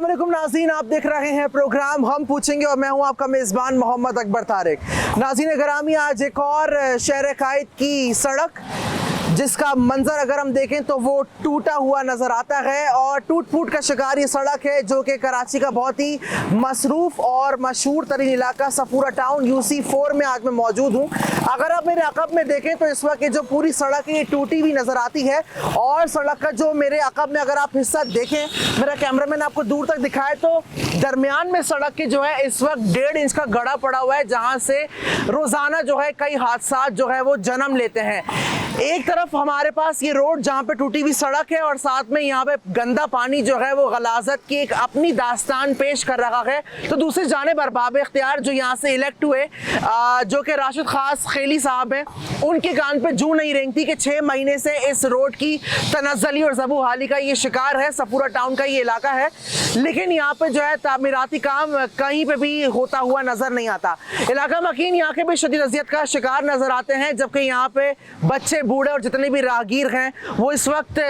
अस्सलाम वालेकुम नाज़रीन, आप देख रहे हैं प्रोग्राम हम पूछेंगे और मैं हूं आपका मेज़बान मोहम्मद अकबर तारिक। नाज़रीन ग्रामी, आज एक और शहर कायद की सड़क जिसका मंजर अगर हम देखें तो वो टूटा हुआ नज़र आता है और टूट फूट का शिकार ये सड़क है जो कि कराची का बहुत ही मसरूफ़ और मशहूर तरीन इलाका सफूरा टाउन UC4 में आज मैं मौजूद हूँ। अगर आप मेरे अक़ब में देखें तो इस वक्त जो पूरी सड़क है ये टूटी हुई नज़र आती है और सड़क का जो मेरे अक़ब में अगर आप हिस्सा देखें, मेरा कैमरामैन आपको दूर तक दिखाए तो दरमियान में सड़क के जो है इस वक्त 1.5 इंच का गड्ढा पड़ा हुआ है जहाँ से रोज़ाना जो है कई हादसा जो है वो जन्म लेते हैं। एक तरफ हमारे पास ये रोड जहाँ पे टूटी हुई सड़क है और साथ में यहाँ पे गंदा पानी जो है वो गलाजत की एक अपनी दास्तान पेश कर रहा है, तो दूसरी जानिब अरबाब इख्तियार जो यहाँ से इलेक्ट हुए जो कि राशिद खास खेली साहब हैं, उनके कान पे जूं नहीं रेंगती कि 6 महीने से इस रोड की तनज़्ज़ली और ज़बू हाली का ये शिकार है। सफूरा टाउन का ये इलाका है, लेकिन यहाँ पे जो है तामीराती काम कहीं पे भी होता हुआ नज़र नहीं आता। इलाका मकीन यहाँ के भी शदीद अज़ियत का शिकार नज़र आते हैं, जबकि यहाँ पे बच्चे बूढ़े और जितने भी राहगीर हैं वो इस वक्त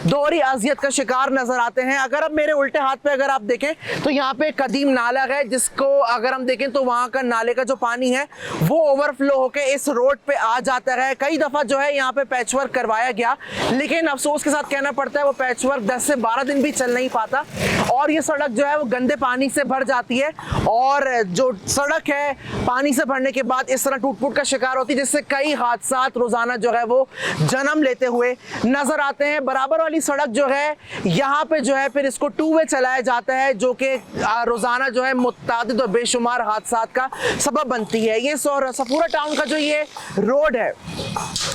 दोहरी अजियत का शिकार नजर आते हैं। अगर अब मेरे उल्टे हाथ पे अगर आप देखें तो यहाँ पे कदीम नाला है जिसको अगर हम देखें तो वहाँ का नाले का जो पानी है वो ओवरफ्लो होके इस रोड पे आ जाता है। कई दफ़ा जो है यहाँ पे पैचवर्क करवाया गया, लेकिन अफसोस के साथ कहना पड़ता है वो पैचवर्क 10 से 12 दिन भी चल नहीं पाता और ये सड़क जो है वो गंदे पानी से भर जाती है और जो सड़क है पानी से भरने के बाद इस तरह टूट फूट का शिकार होती है, जिससे कई हादसा रोजाना जो है वो जन्म लेते हुए नजर आते हैं। बराबर वाली सड़क जो है यहाँ पे जो है फिर इसको 2 वे चलाया जाता है जो कि रोजाना जो है मुतअद्दिद और बेशुमार हादसात का सबब बनती है। ये सफूरा टाउन का जो ये रोड है,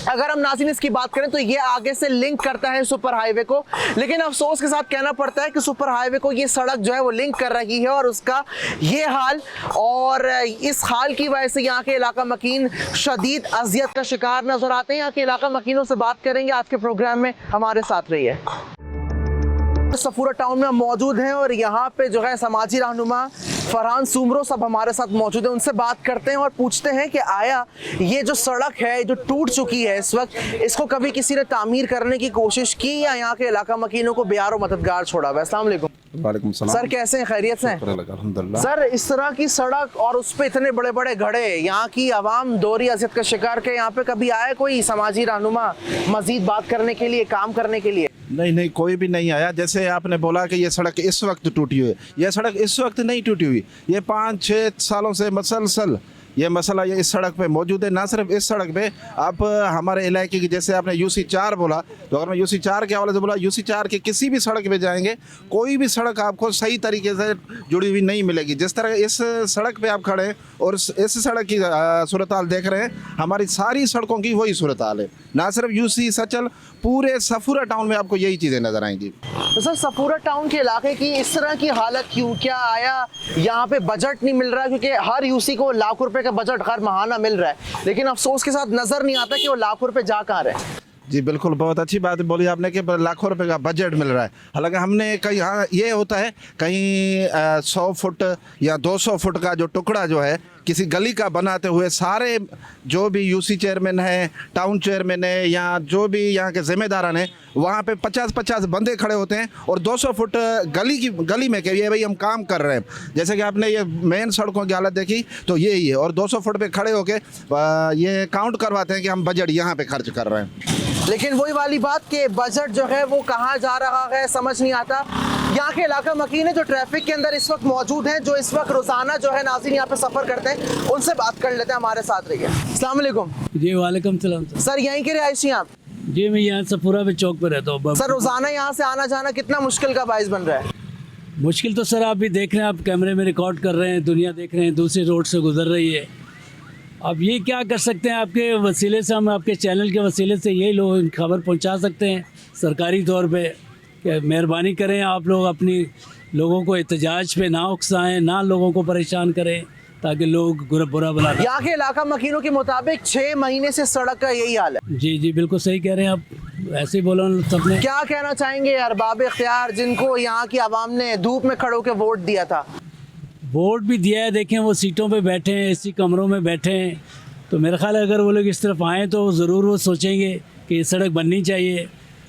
अगर हम नाज़रीन इसकी बात करें तो ये आगे से लिंक करता है सुपर हाईवे को, लेकिन अफसोस के साथ कहना पड़ता है कि सुपर हाईवे को ये सड़क जो है वो लिंक कर रही है और उसका ये हाल, और इस हाल की वजह से यहाँ के इलाका मकीन शदीद अजियत का शिकार नजर आते हैं। यहाँ के इलाका मकीनों से बात करेंगे आज के प्रोग्राम में, हमारे साथ रहिए। सफूरा टाउन में मौजूद हैं और यहाँ पे जो है समाजी रहनुमा फरहान सुमरो सब हमारे साथ मौजूद है। उनसे बात करते हैं और पूछते हैं कि आया ये जो सड़क है जो टूट चुकी है इस वक्त, इसको कभी किसी ने तामीर करने की कोशिश की या यहाँ के इलाका मकीनों को बेयार और मददगार छोड़ा हुआ? अस्सलाम वालेकुम। वालेकुम सलाम। सर कैसे हैं, खैरियत से हैं? अल्हम्दुलिल्लाह। सर इस तरह की सड़क और उस पे इतने बड़े बड़े गड्ढे, यहाँ की आवाम दोहरी अजियत का शिकार के यहाँ पे कभी आया कोई समाजी रहनुमा मजीद बात करने के लिए, काम करने के लिए? नहीं, कोई भी नहीं आया। जैसे आपने बोला कि ये सड़क इस वक्त टूटी हुई है, ये सड़क इस वक्त नहीं टूटी हुई, ये 5-6 सालों से मसलसल ये मसला ये इस सड़क पे मौजूद है। ना सिर्फ इस सड़क पे, आप हमारे इलाके की जैसे आपने UC4 बोला, तो अगर मैं UC4 के हवाले से बोला, UC4 के किसी भी सड़क पे जाएंगे कोई भी सड़क आपको सही तरीके से जुड़ी हुई नहीं मिलेगी। जिस तरह इस सड़क पे आप खड़े हैं और इस सड़क की सूरत हाल देख रहे हैं, हमारी सारी सड़कों की वही सूरत हाल है। ना सिर्फ UC सचल, पूरे सफूरा टाउन में आपको यही चीज़ें नज़र आएंगी। तो सर सफूरा टाउन के इलाके की इस तरह की हालत क्यों? क्या आया यहाँ पे बजट नहीं मिल रहा है? क्योंकि हर UC को लाखों रुपए का बजट हर माहाना मिल रहा है, लेकिन अफसोस के साथ नजर नहीं आता कि वो लाखों रुपए जा कहाँ रहे। जी बिल्कुल, बहुत अच्छी बात बोली आपने कि लाखों रुपए का बजट मिल रहा है। हालांकि हमने कहीं, हाँ ये होता है कहीं 100 फुट या 200 फुट का जो टुकड़ा जो है किसी गली का बनाते हुए सारे जो भी UC चेयरमैन है, टाउन चेयरमैन है या जो भी यहाँ के जिम्मेदारान हैं, वहाँ पे 50-50 बंदे खड़े होते हैं और 200 फुट गली में कहिए भाई हम काम कर रहे हैं। जैसे कि आपने ये मेन सड़कों की हालत देखी तो यही है, और 200 फुट पे खड़े होके ये काउंट करवाते हैं कि हम बजट यहाँ पे खर्च कर रहे हैं। लेकिन वही वाली बात कि बजट जो है वो कहाँ जा रहा है समझ नहीं आता। यहाँ के इलाका मकीन है जो ट्रैफिक के अंदर इस वक्त मौजूद हैं, जो इस वक्त रोजाना जो है नाज़रीन यहाँ पे सफ़र करते हैं, उनसे बात कर लेते हैं, हमारे साथ रहिए। अस्सलाम वालेकुम। जी वालेकुम सलाम। सर यहीं के रिहायशी आप? जी मैं यहाँ सफूरा पे चौक पे रहता हूँ। सर रोजाना यहाँ से आना जाना कितना मुश्किल का बाइस बन रहा है? मुश्किल तो सर आप भी देख रहे हैं, आप कैमरे में रिकॉर्ड कर रहे हैं, दुनिया देख रहे हैं, दूसरी रोड से गुजर रही है। अब ये क्या कर सकते हैं, आपके वसीले से, हम आपके चैनल के वसीले से यही लोग खबर पहुंचा सकते हैं सरकारी तौर पे कि मेहरबानी करें आप लोग अपनी लोगों को एहतजाज पे ना उकसाएं, ना लोगों को परेशान करें ताकि लोग बुरा भला। यहाँ के इलाका मकीनों के मुताबिक 6 महीने से सड़क का यही हाल है। जी बिल्कुल सही कह रहे हैं आप, ऐसे ही बोला सबने। क्या कहना चाहेंगे अरबाब इख्तियार जिनको यहाँ की आवाम ने धूप में खड़े होकर वोट दिया था? वोट भी दिया है, देखें वो सीटों पे बैठे हैं, AC कमरों में बैठे हैं, तो मेरा ख्याल है अगर वो लोग इस तरफ आएँ तो ज़रूर वो सोचेंगे कि ये सड़क बननी चाहिए।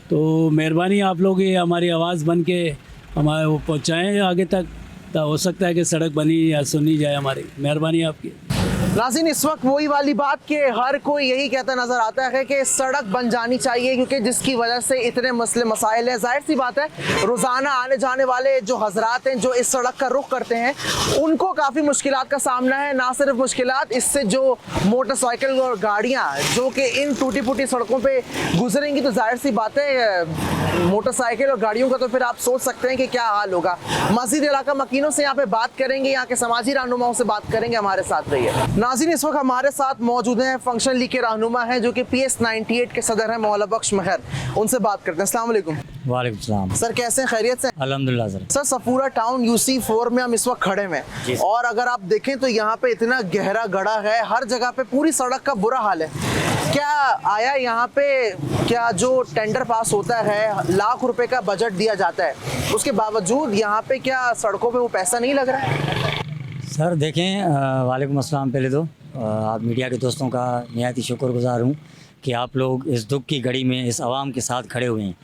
तो मेहरबानी आप लोग ये हमारी आवाज़ बन के हमारे वो पहुँचाएँ आगे तक, तो हो सकता है कि सड़क बनी या सुनी जाए हमारी। मेहरबानी आपकी। नाज़रीन, इस वक्त वही वाली बात कि हर कोई यही कहता नज़र आता है कि सड़क बन जानी चाहिए, क्योंकि जिसकी वजह से इतने मसले मसाइल हैं। जाहिर सी बात है, रोज़ाना आने जाने वाले जो हजरात हैं जो इस सड़क का रुख करते हैं, उनको काफ़ी मुश्किलात का सामना है। ना सिर्फ मुश्किलात, इससे जो मोटरसाइकिल और गाड़ियाँ जो कि इन टूटी फूटी सड़कों पर गुजरेंगी, तो जाहिर सी बात है मोटरसाइकिल और गाड़ियों का तो फिर आप सोच सकते हैं कि क्या हाल होगा। मस्जिद इलाका मकीनों से यहाँ पे बात करेंगे, यहाँ के समाजी रहनुमाओं से बात करेंगे। हमारे साथ रहिए। नाज़रीन, इस वक्त हमारे साथ मौजूद हैं फंक्शन लीग के रहनुमा हैं जो कि PS 98 के सदर हैं, मौला बख्श महर। उनसे बात करते हैं। अस्सलाम वालेकुम। वालेकुम सलाम। सर, कैसे हैं? खैरियत से? अल्हम्दुलिल्लाह sir. Sir, Safura town UC4 में हम इस वक्त खड़े हैं और अगर आप देखें तो यहाँ पे इतना गहरा गड़ा है, हर जगह पे पूरी सड़क का बुरा हाल है। क्या आया यहाँ पे, क्या जो टेंडर पास होता है, लाख रुपए का बजट दिया जाता है, उसके बावजूद यहाँ पे क्या सड़कों पे वो पैसा नहीं लग रहा है? सर देखें, वालेकुम अस्सलाम। पहले तो आप मीडिया के दोस्तों का निहायत ही शुक्रगुजार हूँ कि आप लोग इस दुख की घड़ी में इस आवाम के साथ खड़े हुए हैं।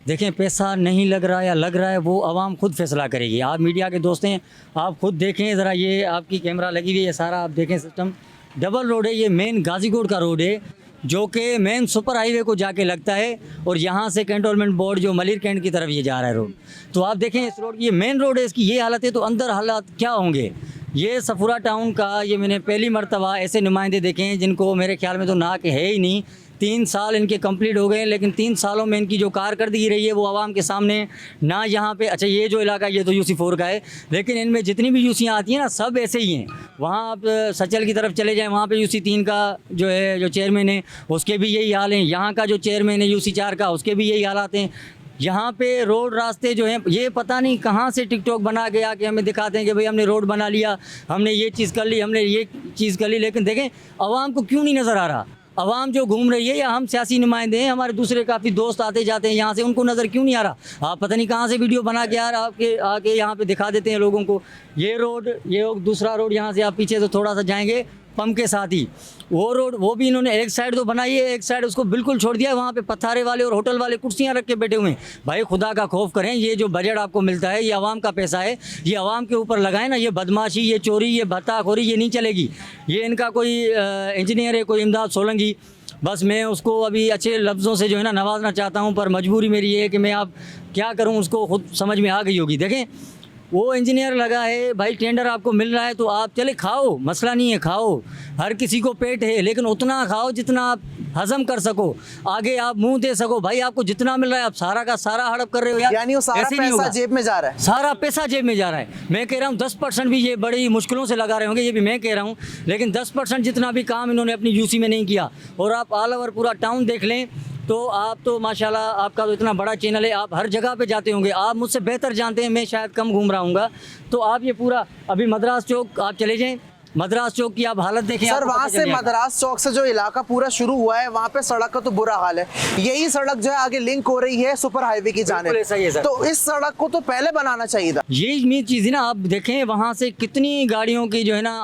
देखें, पैसा नहीं लग रहा या लग रहा है वो आवाम खुद फैसला करेगी। आप मीडिया के दोस्त हैं, आप खुद देखें ज़रा, ये आपकी कैमरा लगी हुई है, सारा आप देखें सिस्टम। डबल रोड है, ये मेन गाजीकोट का रोड है जो कि मेन सुपर हाईवे को जाके लगता है और यहाँ से कैंटोनमेंट बोर्ड जो मलिर कैंट की तरफ ये जा रहा है रोड। तो आप देखें इस रोड, ये मेन रोड है, इसकी ये हालत है तो अंदर हालात क्या होंगे। ये सफूरा टाउन का, ये मैंने पहली मर्तबा ऐसे नुमाइंदे देखे हैं जिनको मेरे ख्याल में तो नाक है ही नहीं। 3 साल इनके कंप्लीट हो गए, लेकिन 3 सालों में इनकी जो कारकर्दगी रही है वो आवाम के सामने ना। यहाँ पे अच्छा, ये जो इलाका ये तो UC4 का है, लेकिन इनमें जितनी भी यूसियाँ आती हैं ना, सब ऐसे ही हैं। वहाँ आप सचल की तरफ चले जाएँ, वहाँ पे UC3 का जो है, जो चेयरमैन है, उसके भी यही हाल हैं। यहाँ का जो चेयरमैन है UC4 का, उसके भी यही हालात हैं। यहाँ पे रोड रास्ते जो हैं, ये पता नहीं कहाँ से टिकटॉक बना के आके हमें दिखाते हैं कि भाई हमने रोड बना लिया, हमने ये चीज़ कर ली, हमने ये चीज़ कर ली, लेकिन देखें आवाम को क्यों नहीं नज़र आ रहा। आवाम जो घूम रही है, या हम सियासी नुमाइंदे हैं, हमारे दूसरे काफ़ी दोस्त आते जाते हैं यहाँ से, उनको नज़र क्यों नहीं आ रहा। आप पता नहीं कहाँ से वीडियो बना के यार आपके आके यहाँ पे दिखा देते हैं लोगों को। ये रोड, ये दूसरा रोड, यहाँ से आप पीछे से थोड़ा सा जाएंगे पंप के साथ ही वो रोड, वो भी इन्होंने एक साइड तो बनाई है, एक साइड उसको बिल्कुल छोड़ दिया है। वहाँ पे पथारे वाले और होटल वाले कुर्सियाँ रख के बैठे हुए हैं। भाई खुदा का खौफ करें, ये जो बजट आपको मिलता है ये आवाम का पैसा है, ये आवाम के ऊपर लगाएं ना। ये बदमाशी, ये चोरी, ये भत्ताखोरी, ये नहीं चलेगी। ये इनका कोई इंजीनियर है, कोई इमदाद सोलंकी, बस मैं उसको अभी अच्छे लफ्ज़ों से जो है ना नवाजना चाहता हूँ, पर मजबूरी मेरी ये है कि मैं आप क्या करूँ, उसको खुद समझ में आ गई होगी। देखें, वो इंजीनियर लगा है, भाई टेंडर आपको मिल रहा है तो आप चले खाओ, मसला नहीं है, खाओ, हर किसी को पेट है, लेकिन उतना खाओ जितना आप हजम कर सको, आगे आप मुंह दे सको। भाई आपको जितना मिल रहा है आप सारा का सारा हड़प कर रहे हो यार, यानी वो सारा पैसा जेब में जा रहा है। सारा पैसा जेब में जा रहा है। मैं कह रहा हूँ 10% भी ये बड़ी मुश्किलों से लगा रहे होंगे, ये भी मैं कह रहा हूँ, लेकिन 10% जितना भी काम इन्होंने अपनी UC में नहीं किया। और आप ऑल ओवर पूरा टाउन देख लें तो आप तो माशाल्लाह, आपका तो इतना बड़ा चैनल है, आप हर जगह पे जाते होंगे, आप मुझसे बेहतर जानते हैं, मैं शायद कम घूम रहा हूँगा। तो आप ये पूरा अभी मद्रास चौक आप चले जाएं, मद्रास चौक की आप हालत देखें सर। वहाँ से मद्रास चौक से जो इलाका पूरा शुरू हुआ है, वहाँ पे सड़क का तो बुरा हाल है। यही सड़क जो है आगे लिंक हो रही है सुपर हाईवे की जाने, तो इस सड़क को तो पहले बनाना चाहिए था। यही मेन चीज़ है ना। आप देखें वहाँ से कितनी गाड़ियों की जो है ना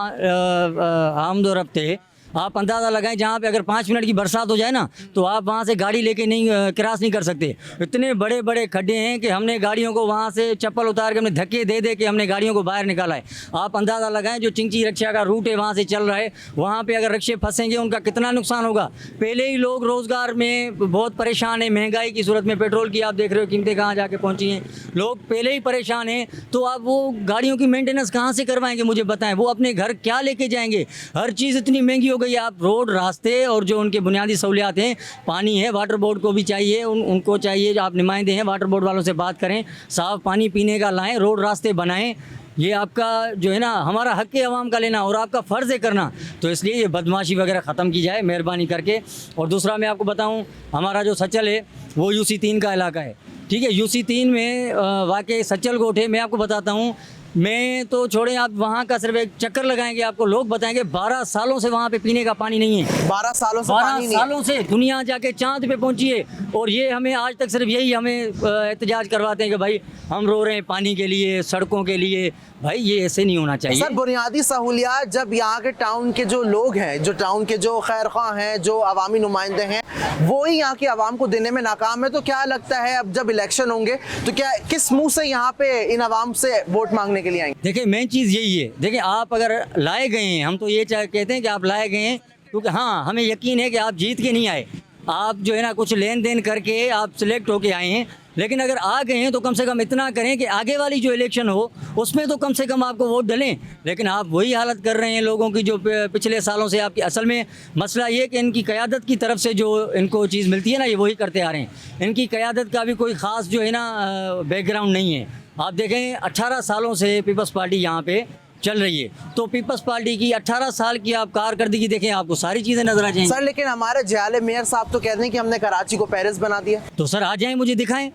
आमद और रफ्त है, आप अंदाज़ा लगाएं, जहाँ पे अगर 5 मिनट की बरसात हो जाए ना तो आप वहाँ से गाड़ी लेके नहीं क्रॉस नहीं कर सकते। इतने बड़े बड़े खड्डे हैं कि हमने गाड़ियों को वहाँ से चप्पल उतार के हमने धक्के दे दे के हमने गाड़ियों को बाहर निकाला है। आप अंदाज़ा लगाएं, जो चिंची रिक्शा का रूट है वहाँ से चल रहा है, वहाँ पे अगर रिक्शे फंसेंगे उनका कितना नुकसान होगा। पहले ही लोग रोज़गार में बहुत परेशान हैं, महंगाई की सूरत में, पेट्रोल की आप देख रहे हो कीमतें कहाँ जाके पहुँची हैं, लोग पहले ही परेशान हैं। तो आप वो गाड़ियों की मेंटेनेंस कहाँ से करवाएंगे मुझे बताएं, वो अपने घर क्या लेके जाएंगे। हर चीज़ इतनी महंगी हो गई है। आप रोड रास्ते और जो उनके बुनियादी सहूलियात हैं, पानी है, वाटर बोर्ड को भी चाहिए, उनको चाहिए, जो आप नुमाइंदे हैं वाटर बोर्ड वालों से बात करें, साफ़ पानी पीने का लाएं, रोड रास्ते बनाएं। ये आपका जो है ना, हमारा हक़ है आवाम का लेना और आपका फ़र्ज़ है करना। तो इसलिए ये बदमाशी वगैरह ख़त्म की जाए मेहरबानी करके। और दूसरा मैं आपको बताऊं, हमारा जो सचल है वो UC3 का इलाका है, ठीक है। UC3 में वाकई सचल कोट है। मैं आपको बताता हूँ, मैं तो छोड़ें, आप वहाँ का सिर्फ एक चक्कर लगाएंगे, आपको लोग बताएंगे 12 सालों से वहाँ पे पीने का पानी नहीं है। 12 सालों से 12 सालों से दुनिया जाके चांद पे पहुँची है, और ये हमें आज तक सिर्फ यही हमें एहतजाज करवाते हैं कि भाई हम रो रहे हैं पानी के लिए, सड़कों के लिए। भाई ये ऐसे नहीं होना चाहिए। सर, बुनियादी सहूलियात जब यहाँ के टाउन के जो लोग हैं, जो टाउन के जो खैर ख्वाह हैं, जो अवामी नुमाइंदे हैं, वो ही यहाँ की आवाम को देने में नाकाम है, तो क्या लगता है अब जब इलेक्शन होंगे तो क्या किस मुंह से यहाँ पे इन आवाम से वोट मांगने के लिए आएंगे? देखिए मेन चीज़ यही है, देखिए आप अगर लाए गए हैं, हम तो ये कहते हैं कि आप लाए गए हैं, क्योंकि हाँ हमें यकीन है कि आप जीत के नहीं आए, आप जो है ना कुछ लेन देन करके आप सिलेक्ट होके आए हैं। लेकिन अगर आ गए हैं तो कम से कम इतना करें कि आगे वाली जो इलेक्शन हो उसमें तो कम से कम आपको वोट डलें। लेकिन आप वही हालत कर रहे हैं लोगों की जो पिछले सालों से आपकी। असल में मसला ये कि इनकी क़यादत की तरफ से जो इनको चीज़ मिलती है ना, ये वही करते आ रहे हैं। इनकी क़यादत का भी कोई ख़ास जो है ना बैकग्राउंड नहीं है। आप देखें 18 सालों से पीपल्स पार्टी यहाँ पे चल रही है, तो पीपल्स पार्टी की 18 साल की आप कारकर्दगी देखें, आपको सारी चीज़ें नजर आ जाएंगी। सर लेकिन हमारे जयाले मेयर साहब तो कहते हैं कि हमने कराची को पेरिस बना दिया। तो सर आ जाएं, मुझे दिखाएं,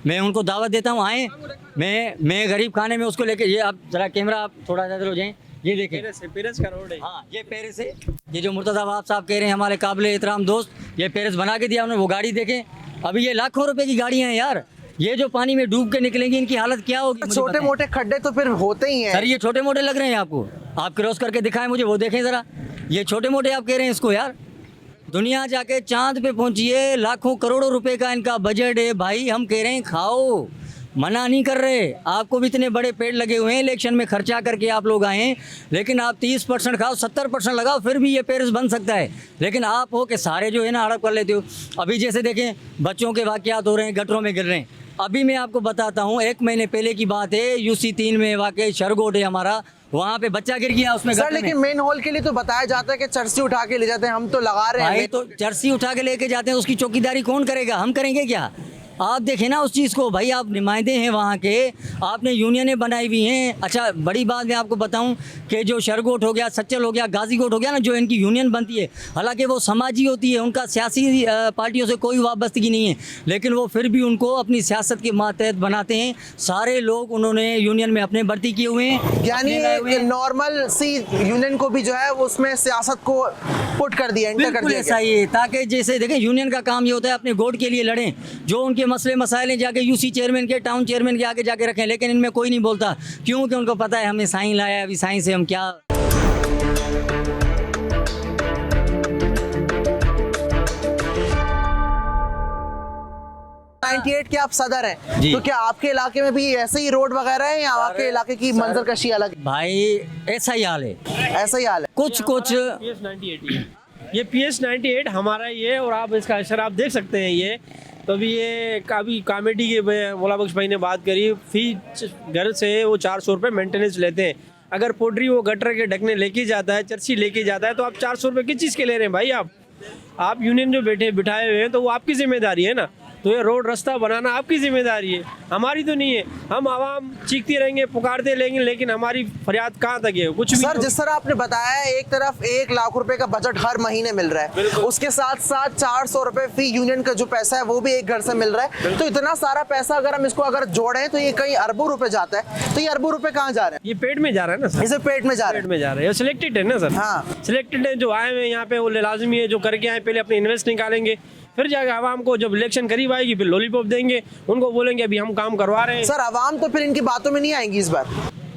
मैं उनको दावत देता हूँ, आएँ। मैं गरीब खाने में उसको लेके, ये आप जरा कैमरा आप थोड़ा ज़्यादा हो जाएं, ये देखें पेरिस का रोड है। हाँ ये पेरिस है। ये जो मुर्तज़ा वहाब साहब कह रहे हैं हमारे काबिल एहतराम दोस्त, ये पेरिस बना के दिया उन्होंने। वो गाड़ी देखें, अभी ये लाखों रुपए की गाड़ियाँ हैं यार, ये जो पानी में डूब के निकलेंगी इनकी हालत क्या होगी? मुझे छोटे बताएं। मोटे खड्डे तो फिर होते ही हैं सर ये छोटे मोटे लग रहे हैं आपको, आप क्रॉस करके दिखाएं मुझे, वो देखें ज़रा, ये छोटे मोटे आप कह रहे हैं इसको यार। दुनिया जाके चांद पे पहुंचिए, लाखों करोड़ों रुपए का इनका बजट है भाई। हम कह रहे हैं खाओ, मना नहीं कर रहे, आपको भी इतने बड़े पेड़ लगे हुए हैं, इलेक्शन में खर्चा करके आप लोग आए हैं, लेकिन आप 30% खाओ, 70% लगाओ, फिर भी ये पेरिस बन सकता है। लेकिन आप हो कि सारे जो है ना हड़प कर लेते हो। अभी जैसे देखें बच्चों के वाक़यात हो रहे हैं, गटरों में गिर रहे हैं। अभी मैं आपको बताता हूँ, 1 महीने पहले की बात है, UC 3 में वाकई शरगोट है हमारा, वहाँ पे बच्चा गिर गया उसमें। सर लेकिन मेन हॉल के लिए तो बताया जाता है कि चर्सी उठा के ले जाते हैं, हम तो लगा रहे भाई हैं। तो जर्सी उठा के लेके जाते हैं, उसकी चौकीदारी कौन करेगा? हम करेंगे क्या? आप देखें ना उस चीज़ को भाई, आप नुमाइंदे हैं वहाँ के, आपने यूनियनें बनाई हुई हैं। अच्छा बड़ी बात मैं आपको बताऊं कि जो शरगोट हो गया, सच्चल हो गया, गाजीकोट हो गया ना, जो इनकी यूनियन बनती है, हालांकि वो समाजी होती है, उनका सियासी पार्टियों से कोई वाबस्तगी नहीं है, लेकिन वो फिर भी उनको अपनी सियासत के मातहत बनाते हैं। सारे लोग उन्होंने यूनियन में अपने भर्ती किए हुए हैं, यानी नॉर्मल सी यूनियन को भी जो है वो उसमें सियासत को पुट कर दिया, एंटर कर बिल्कुल दिया ऐसा गया। ही है, ताकि जैसे देखें यूनियन का काम ये होता है अपने वोट के लिए लड़ें, जो उनके मसले मसाइल जाके UC चेयरमैन के, टाउन चेयरमैन के आगे जाके रखें। लेकिन इनमें कोई नहीं बोलता, क्योंकि उनको पता है हमने साइन लाया, अभी साइन से हम क्या। 98 के आप सदर हैं, जी। तो क्या आपके इलाके में भी ऐसे ही रोड वगैरह है या आपके इलाके की मंजर कशी अलग है? भाई ऐसा ही हाल है, ऐसा ही हाल है। कुछ PS 98 है। ये PS 98 हमारा ही है, और आप इसका अशर आप देख सकते हैं। ये तो अभी ये काफ़ी कॉमेडी के मौला बख्श भाई ने बात करी, फी घर से वो 400 रुपये मेंटेनेंस लेते हैं। अगर पोल्ट्री वो गटर के ढकने लेके जाता है, चर्सी लेके जाता है, तो आप 400 रुपये किस चीज़ के ले रहे हैं भाई? आप यूनियन जो बिठाए हुए हैं तो वो आपकी जिम्मेदारी है ना। तो ये रोड रास्ता बनाना आपकी जिम्मेदारी है, हमारी तो नहीं है। हम आवाम चीखती रहेंगे, पुकारते रहेंगे, लेकिन हमारी फरियाद कहाँ तक है? कुछ भी सर तो- जिस तरह आपने बताया, एक तरफ 1 लाख रुपए का बजट हर महीने मिल रहा है, उसके साथ साथ 400 रुपए फी यूनियन का जो पैसा है वो भी एक घर से मिल रहा है। तो इतना सारा पैसा अगर हम इसको अगर जोड़ें तो ये कई अरबों रुपए जाता है। तो ये अरबों रुपए कहाँ जा रहे हैं? ये पेट में जा रहा है ना सर, इसे पेट में जा रहे पेट हैं। में जा रहा है। ये सिलेक्टेड है ना सर। हाँ। सिलेक्टेड है, जो आए हुए हैं यहाँ पे वो लाजमी है, जो करके आए पहले अपने इन्वेस्ट निकालेंगे, फिर जाके आवाम को जब इलेक्शन करीब आएगी फिर लॉलीपॉप देंगे, उनको बोलेंगे अभी हम काम करवा रहे हैं। सर आवाम तो फिर इनकी बातों में नहीं आएंगी इस बार।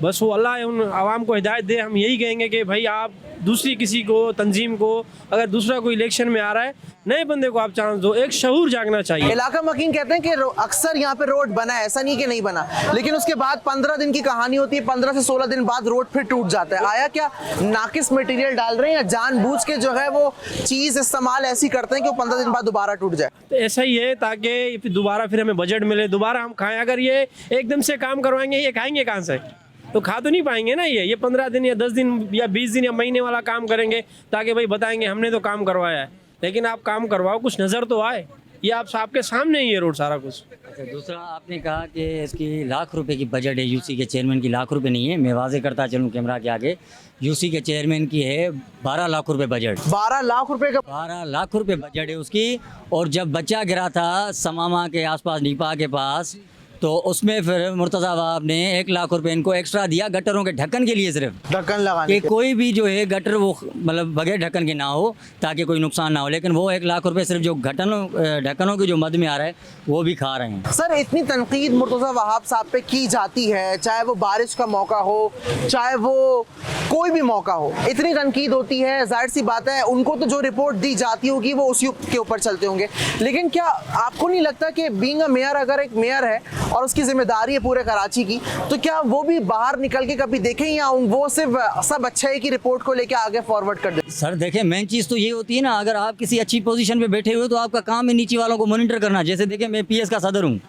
बस वो अल्लाह है, उन आवाम को हिदायत दे। हम यही कहेंगे कि भाई आप दूसरी किसी को, तंजीम को, अगर दूसरा कोई इलेक्शन में आ रहा है, नए बंदे को आप चांस दो। एक शऊर जागना चाहिए। इलाका मकीन कहते हैं कि अक्सर यहाँ पे रोड बना है, ऐसा नहीं कि नहीं बना, लेकिन उसके बाद 15 दिन की कहानी होती है, 15 से 16 दिन बाद रोड फिर टूट जाता है। आया क्या नाकिस मटेरियल डाल रहे हैं या जानबूझ के जो है वो चीज़ इस्तेमाल ऐसी करते हैं कि वो 15 दिन बाद दोबारा टूट जाए? तो ऐसा ही है, ताकि फिर दोबारा फिर हमें बजट मिले, दोबारा हम खाएं। अगर ये एकदम से काम करवाएंगे, ये खाएंगे कहाँ से? तो खा तो नहीं पाएंगे ना। ये 15 दिन या 10 दिन या 20 दिन या महीने वाला काम करेंगे, ताकि भाई बताएंगे हमने तो काम करवाया है। लेकिन आप काम करवाओ, कुछ नज़र तो आए। ये आपके सामने ही है रोड सारा कुछ। अच्छा दूसरा आपने कहा कि इसकी लाख रुपए की बजट है, UC के चेयरमैन की लाख रुपए नहीं है। मैं वाजे करता चलूँ कैमरा के आगे, UC के चेयरमैन की है 12 लाख रुपए बजट। 12 लाख रुपए का 12 लाख रुपए बजट है उसकी। और जब बच्चा गिरा था समामा के आसपास, नीपा के पास, तो उसमें फिर मुर्तज़ा वहाब ने 1 लाख रुपए इनको एक्स्ट्रा दिया गटरों के ढक्कन के लिए, सिर्फ ढक्कन लगाने कि के। कोई भी जो है गटर वो मतलब बगैर ढक्कन के ना हो, ताकि कोई नुकसान ना हो। लेकिन वो 1 लाख रुपए सिर्फ जो ढक्कनों की जो मद में आ रहा है वो भी खा रहे हैं। सर, इतनी तनकीद मुर्तज़ा वहाब साहब पे की जाती है, चाहे वो बारिश का मौका हो, चाहे वो कोई भी मौका हो, इतनी तनकीद होती है, जाहिर सी बात है उनको तो जो रिपोर्ट दी जाती होगी वो उसी के ऊपर चलते होंगे। लेकिन क्या आपको नहीं लगता कि बीइंग अ मेयर, अगर एक मेयर है और उसकी जिम्मेदारी है पूरे कराची की, तो क्या वो भी बाहर निकल के कभी देखें, या वो सिर्फ सब अच्छे की रिपोर्ट को लेके आगे फॉरवर्ड कर दे? सर देखें, मेन चीज़ तो ये होती है ना, अगर आप किसी अच्छी पोजीशन पे बैठे हुए तो आपका काम है नीचे वालों को मॉनिटर करना। जैसे देखें, मैं पीएस का सदर हूँ,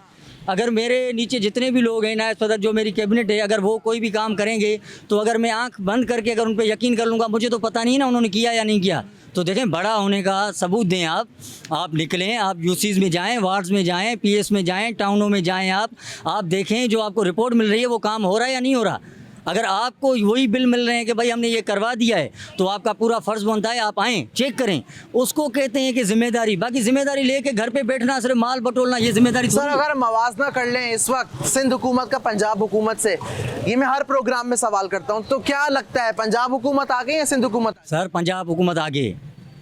अगर मेरे नीचे जितने भी लोग हैं, नायब सदर जो मेरी कैबिनेट है, अगर वो कोई भी काम करेंगे तो अगर मैं आंख बंद करके अगर उन पर यकीन कर लूँगा, मुझे तो पता नहीं ना उन्होंने किया या नहीं किया। तो देखें, बड़ा होने का सबूत दें आप निकलें, आप यूसीज में जाएं, वार्ड्स में जाएं, पीएस में जाएं, टाउनों में जाएं, आप देखें जो आपको रिपोर्ट मिल रही है वो काम हो रहा है या नहीं हो रहा। अगर आपको वही बिल मिल रहे हैं कि भाई हमने ये करवा दिया है, तो आपका पूरा फ़र्ज़ बनता है आप आएँ, चेक करें। उसको कहते हैं कि जिम्मेदारी। बाकी जिम्मेदारी लेके घर पे बैठना, सिर्फ माल बटोरना, ये जिम्मेदारी सर, अगर हम मवाजना कर लें इस वक्त सिंध हुकूमत का पंजाब हुकूमत से, ये मैं हर प्रोग्राम में सवाल करता हूँ, तो क्या लगता है पंजाब हुकूमत आगे या सिंध हुकूमत? सर, पंजाब हुकूमत आगे।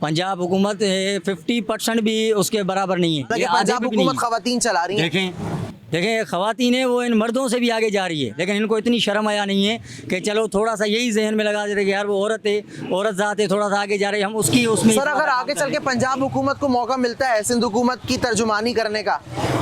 पंजाब हुकूमत 50% भी उसके बराबर नहीं है। ये आधे पंजाब पे भी नहीं हुकूमत है। खवातीन चला रही है। देखें ख़वातीन है वो इन मर्दों से भी आगे जा रही है, लेकिन इनको इतनी शर्म आया नहीं है कि चलो थोड़ा सा यही जहन में लगा देते कि यार वो औरत है, औरत ज़ात है, थोड़ा सा आगे जा रही है, हम उसकी उसमें। सर, अगर आगे चल के पंजाब हुकूमत को मौका मिलता है सिंध हुकूमत की तर्जुमानी करने का